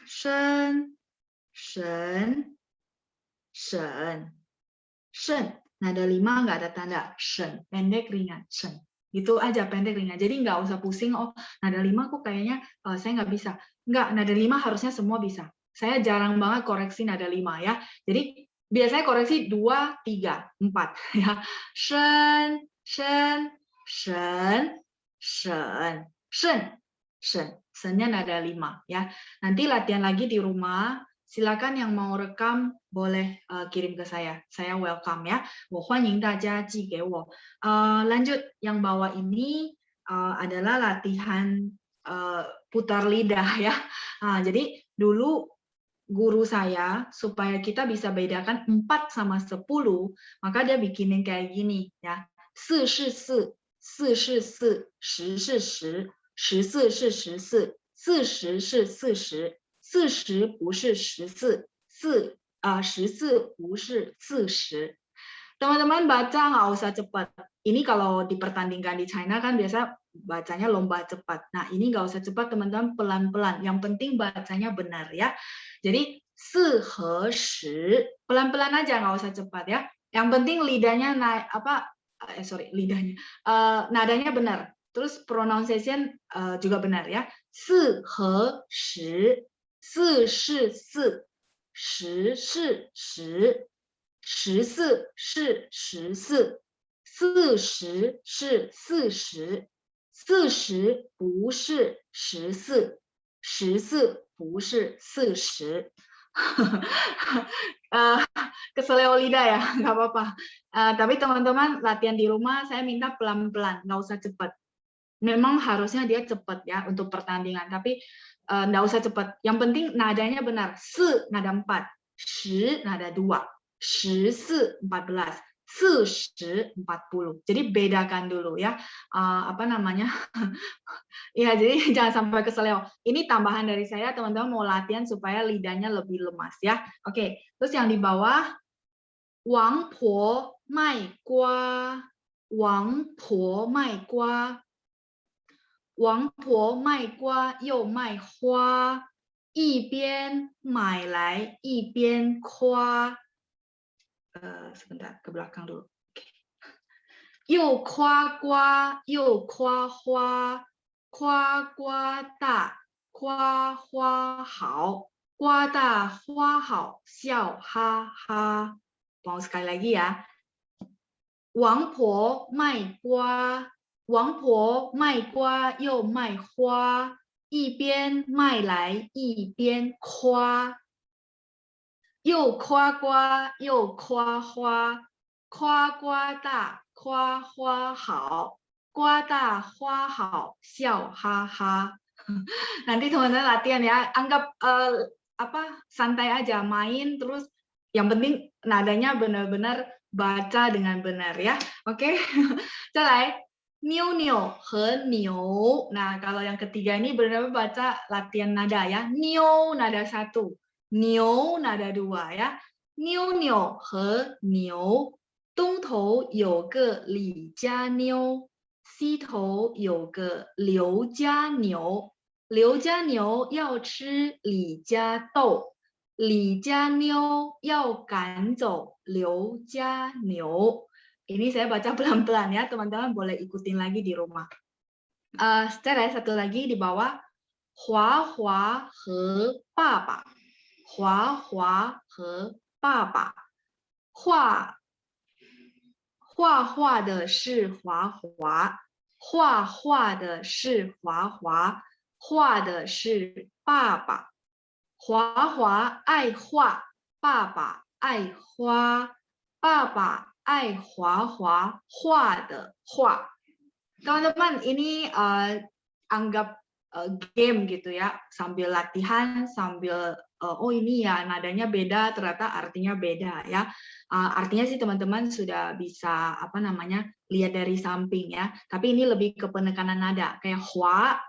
Shen, nada 5 nggak ada tanda. Shen, pendek ringan. Shen. Itu aja pendek ringan. Jadi nggak usah pusing, oh nada 5 kok kayaknya saya nggak bisa. Nggak, nada 5 harusnya semua bisa. Saya jarang banget koreksi nada 5 ya. Jadi biasanya koreksi 2, 3, 4 ya. Shen-nya nada 5 ya. Nanti latihan lagi di rumah. Silakan yang mau rekam boleh kirim ke saya. Saya welcome ya. 我欢迎大家寄给我. Lanjut yang bawah ini adalah latihan putar lidah ya. Nah, jadi dulu guru saya supaya kita bisa bedakan 4 sama 10, maka dia bikinin kayak gini ya. 4是4, 4是4, 10是10, 14是14, 40是40, 40不是14, 14不是40. Teman-teman baca nggak usah cepat. Ini kalau dipertandingkan di China kan biasa bacanya lomba cepat. Nah, ini nggak usah cepat teman-teman, pelan-pelan. Yang penting bacanya benar ya. Jadi 4和10 pelan-pelan aja, nggak usah cepat ya. Yang penting lidahnya naik lidahnya nadanya benar. Terus pronunciation juga benar ya. 4和10 4是4 10是10 14是14 40是40 40不是14 14不是40. Keseleo lidah ya, nggak apa-apa. Tapi teman-teman latihan di rumah saya minta pelan-pelan, nggak usah cepat. Memang harusnya dia cepat ya untuk pertandingan, tapi nggak usah cepat. Yang penting nadanya benar. 4 nada 4, 10 nada 2, 14 14, 40 40. Jadi bedakan dulu ya. Apa namanya? Ya, jadi jangan sampai keseleo. Ini tambahan dari saya, teman-teman mau latihan supaya lidahnya lebih lemas ya. Oke, terus yang di bawah, Wang Po Mai Gua, Wang Po Mai Gua, Wang Po Mai Gua You Mai Hua, 一边买来一边夸. Sebentar, ke belakang dulu. You夸瓜，又夸花，夸瓜大，夸花好，瓜大花好，笑哈哈. Mau sekali lagi ya. 王婆卖瓜，王婆卖瓜又卖花，一边卖来一边夸。又夸瓜又夸花，夸瓜大，夸花好，瓜大花好，笑哈哈. Nanti teman-teman latihan ya, anggap santai aja, main terus yang penting nadanya benar-benar baca dengan benar ya. Oke. 再来 Niu niu he niu. Nah, kalau yang ketiga ini benar-benar baca latihan nada ya. Niu nada 1, niu nada 2 ya. Niu niu he niu. 东头有个李家妞，西头有个刘家牛。刘家牛要吃李家豆，李家妞要赶走刘家牛. Ini saya baca pelan-pelan ya, teman-teman boleh ikutin lagi di rumah. Secara satu lagi di bawah, Hua Hua he Baba, Hua Hua he Baba. 画画的是华华，画画的是华华，画的是爸爸。华华爱画，爸爸爱花，爸爸爱华华画的画. Teman-teman, ini anggap game gitu ya, sambil latihan, sambil oh ini ya nadanya beda, ternyata artinya beda ya. Artinya sih teman-teman sudah bisa lihat dari samping ya. Tapi ini lebih ke penekanan nada, kayak hua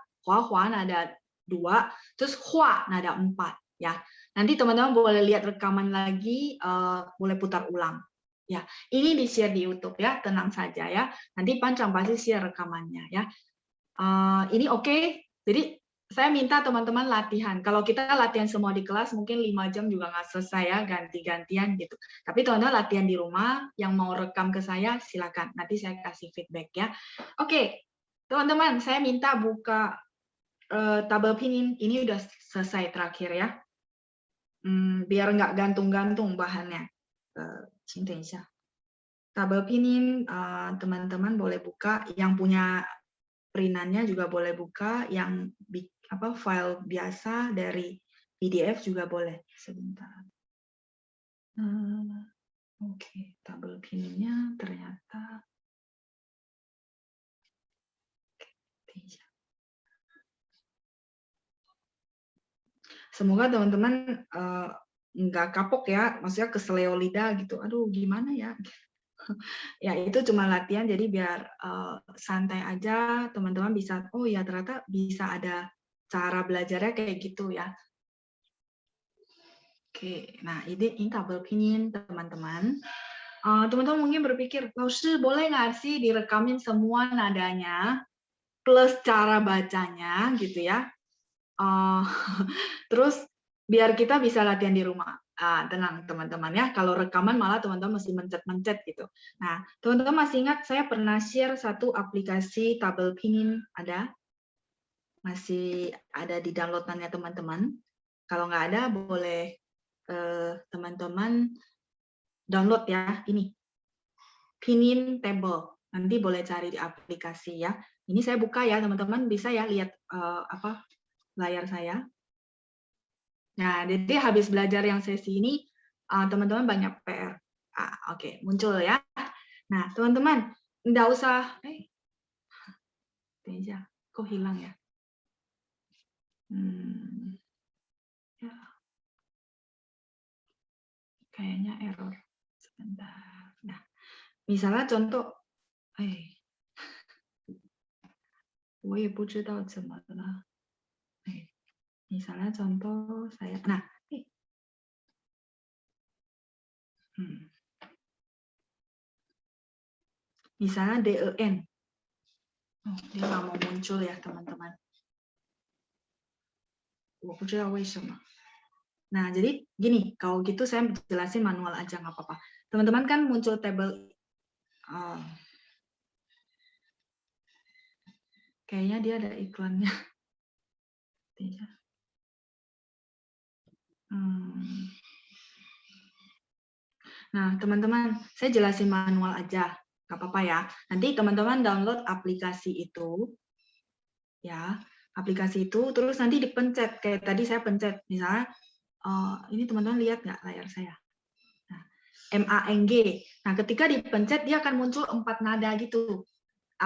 nada 2, terus hua nada 4 ya. Nanti teman-teman boleh lihat rekaman lagi, boleh putar ulang. Ya, ini di-share di YouTube ya, tenang saja ya. Nanti Pancang pasti share rekamannya ya. Ini oke. Jadi saya minta teman-teman latihan. Kalau kita latihan semua di kelas mungkin 5 jam juga nggak selesai ya, ganti-gantian gitu. Tapi teman-teman latihan di rumah, yang mau rekam ke saya silakan. Nanti saya kasih feedback ya. Oke, teman-teman, saya minta buka tabel pinyin. Ini udah selesai terakhir ya. Biar nggak gantung-gantung bahannya. Tabel pinyin teman-teman boleh buka. Yang punya perintannya juga boleh buka. Yang file biasa dari PDF juga boleh. Sebentar. Oke, tabel pinnya ternyata. semoga teman-teman nggak kapok ya, maksudnya keseleo lidah gitu. Aduh, gimana ya? Ya itu cuma latihan, jadi biar santai aja, teman-teman bisa, oh ya ternyata bisa ada cara belajarnya kayak gitu ya. Oke, nah ini tabel pinyin teman-teman. Teman-teman mungkin berpikir, Laoshi boleh nggak sih direkamin semua nadanya plus cara bacanya gitu ya? Terus biar kita bisa latihan di rumah. Tenang teman-teman ya, kalau rekaman malah teman-teman mesti mencet-mencet gitu. Nah, teman-teman masih ingat saya pernah share satu aplikasi tabel pinyin, ada? Masih ada di downloadannya teman-teman. Kalau nggak ada, boleh teman-teman download ya, ini. Pinyin table. Nanti boleh cari di aplikasi ya. Ini saya buka ya, teman-teman bisa ya lihat layar saya. Nah, jadi habis belajar yang sesi ini, teman-teman banyak PR. Oke, muncul ya. Nah, teman-teman, nggak usah, kok hilang ya? Ya. Kayaknya error. Sebentar. Nah, misalnya contoh, 我也不知道怎么了。Misalnya contoh saya, nah, misalnya DEN, dia nggak mau muncul ya teman-teman. 我不知道为什么。Nah, jadi gini, kalau gitu saya jelasin manual aja nggak apa-apa. Teman-teman kan muncul tabel, kayaknya dia ada iklannya. Nah, teman-teman, saya jelasin manual aja, nggak apa-apa ya. Nanti teman-teman download aplikasi itu, ya, aplikasi itu, terus nanti dipencet, kayak tadi saya pencet, misalnya, ini teman-teman lihat nggak layar saya? Nah, MANG. Nah, ketika dipencet, dia akan muncul 4 nada gitu.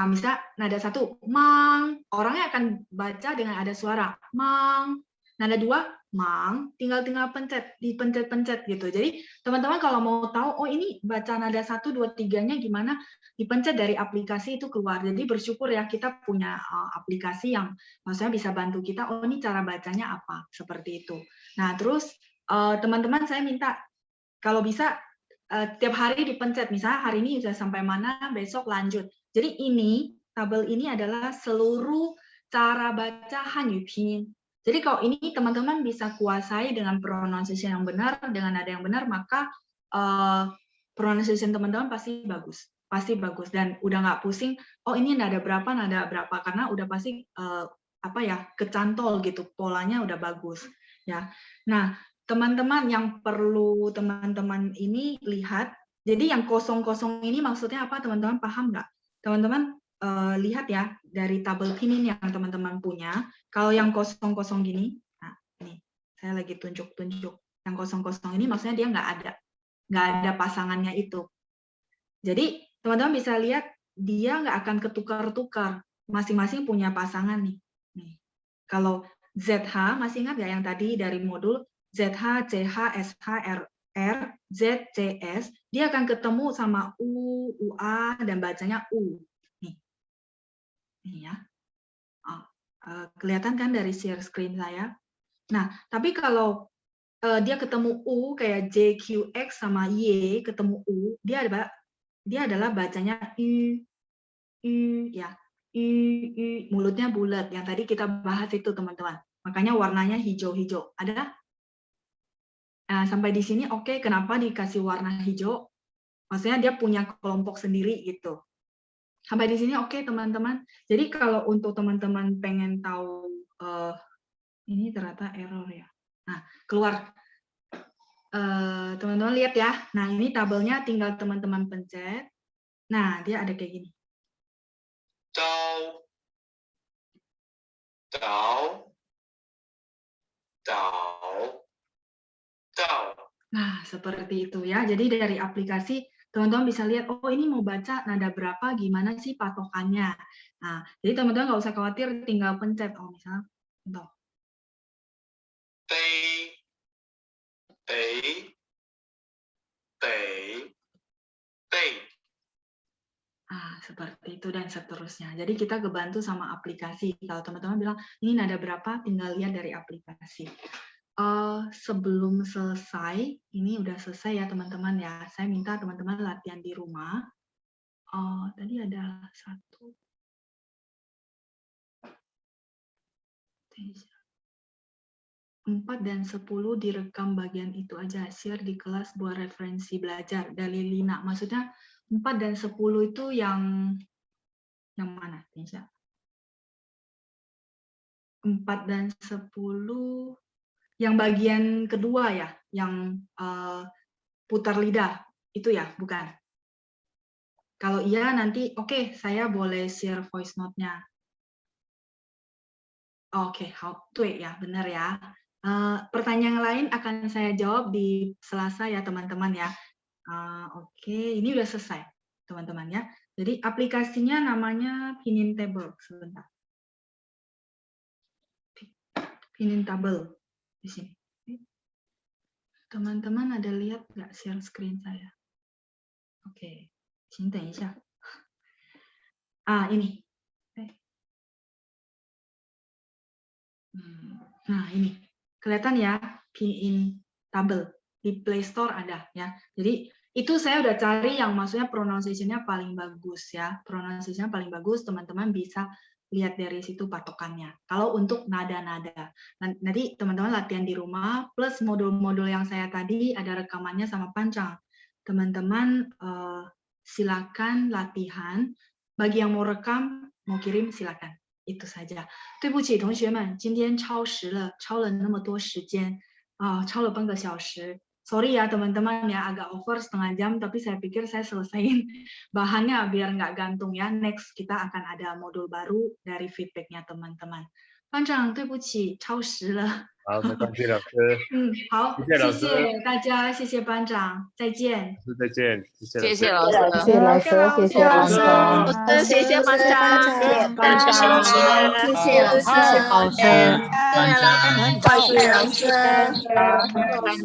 Misal nada 1, mang, orangnya akan baca dengan ada suara, mang. Nada 2, mang, tinggal pencet, dipencet-pencet gitu. Jadi teman-teman kalau mau tahu, oh ini baca nada 1, 2, 3-nya gimana, dipencet dari aplikasi itu keluar. Jadi bersyukur ya kita punya aplikasi yang maksudnya bisa bantu kita, oh ini cara bacanya apa, seperti itu. Nah terus teman-teman saya minta, kalau bisa tiap hari dipencet, misalnya hari ini sudah sampai mana, besok lanjut. Jadi ini, tabel ini adalah seluruh cara baca Hanyu Pinyin. Jadi kalau ini teman-teman bisa kuasai dengan pronunciation yang benar, dengan nada yang benar, maka pronunciation teman-teman pasti bagus. Pasti bagus. Dan udah nggak pusing, oh ini nada berapa, karena udah pasti kecantol gitu, polanya udah bagus. Ya. Nah, teman-teman yang perlu teman-teman ini lihat, jadi yang kosong-kosong ini maksudnya apa, teman-teman paham nggak? Teman-teman lihat ya, dari tabel pinyin yang teman-teman punya, kalau yang kosong-kosong gini, nah ini, saya lagi tunjuk-tunjuk, yang kosong-kosong ini maksudnya dia nggak ada pasangannya itu. Jadi teman-teman bisa lihat, dia nggak akan ketukar-tukar, masing-masing punya pasangan nih. Kalau ZH, masih ingat nggak yang tadi dari modul, ZH, CH, SH, R, Z, CS, dia akan ketemu sama U, UA, dan bacanya U. Nih ya. Kelihatan kan dari share screen saya? Nah, tapi kalau dia ketemu U, kayak JQX sama Y, ketemu U, dia adalah bacanya U, ya. U, mulutnya bulat. Yang tadi kita bahas itu, teman-teman. Makanya warnanya hijau-hijau. Ada? Sampai di sini oke, kenapa dikasih warna hijau? Maksudnya dia punya kelompok sendiri gitu. Sampai di sini oke, teman-teman. Jadi kalau untuk teman-teman pengen tahu, ini ternyata error ya. Nah, keluar. Teman-teman lihat ya. Nah, ini tabelnya tinggal teman-teman pencet. Nah, dia ada kayak gini. Dao. Nah, seperti itu ya. Jadi dari aplikasi teman-teman bisa lihat, oh ini mau baca nada berapa, gimana sih patokannya. Nah, jadi teman-teman nggak usah khawatir, tinggal pencet. Oh, misalnya, Seperti itu dan seterusnya. Jadi kita kebantu sama aplikasi. Kalau teman-teman bilang, ini nada berapa, tinggal lihat dari aplikasi. Sebelum selesai, ini udah selesai ya teman-teman ya. Saya minta teman-teman latihan di rumah. Tadi ada satu. 4 dan 10 direkam bagian itu aja. Share di kelas buat referensi belajar. Dari Lina. Maksudnya 4 dan 10 itu yang mana? 4 dan 10 yang bagian kedua ya, yang putar lidah itu ya, bukan? Kalau iya nanti oke, saya boleh share voice note-nya. Oke, ya, benar ya. Pertanyaan lain akan saya jawab di Selasa ya teman-teman ya. Oke, ini udah selesai teman-teman ya. Jadi aplikasinya namanya Pinintable. Sebentar. Pinintable di sini. Teman-teman ada lihat nggak share screen saya? Oke, 请等一下. Ini. Nah, ini. Kelihatan ya, Pinintable. Di Play Store ada ya. Jadi itu saya udah cari yang maksudnya pronunciation-nya paling bagus ya. Pronunciation-nya paling bagus, teman-teman bisa lihat dari situ patokannya. Kalau untuk nada-nada. Nanti teman-teman latihan di rumah, plus modul-modul yang saya tadi ada rekamannya sama Pancang. Teman-teman silakan latihan. Bagi yang mau rekam, mau kirim silakan. Itu saja. 对不起同学们，今天超时了，超了那么多时间，超了半个小时。Sorry ya teman-teman ya, agak over setengah jam, tapi saya pikir saya selesaiin bahannya biar nggak gantung ya. Next kita akan ada modul baru dari feedbacknya teman-teman. 班长，对不起，超时了。好，没关系，老师。好，谢谢老师，谢谢大家，谢谢班长，再见。再见，谢谢老师，谢谢老师，谢谢班长，谢谢班长，谢谢班长，谢谢老师，谢谢老师，谢谢老师。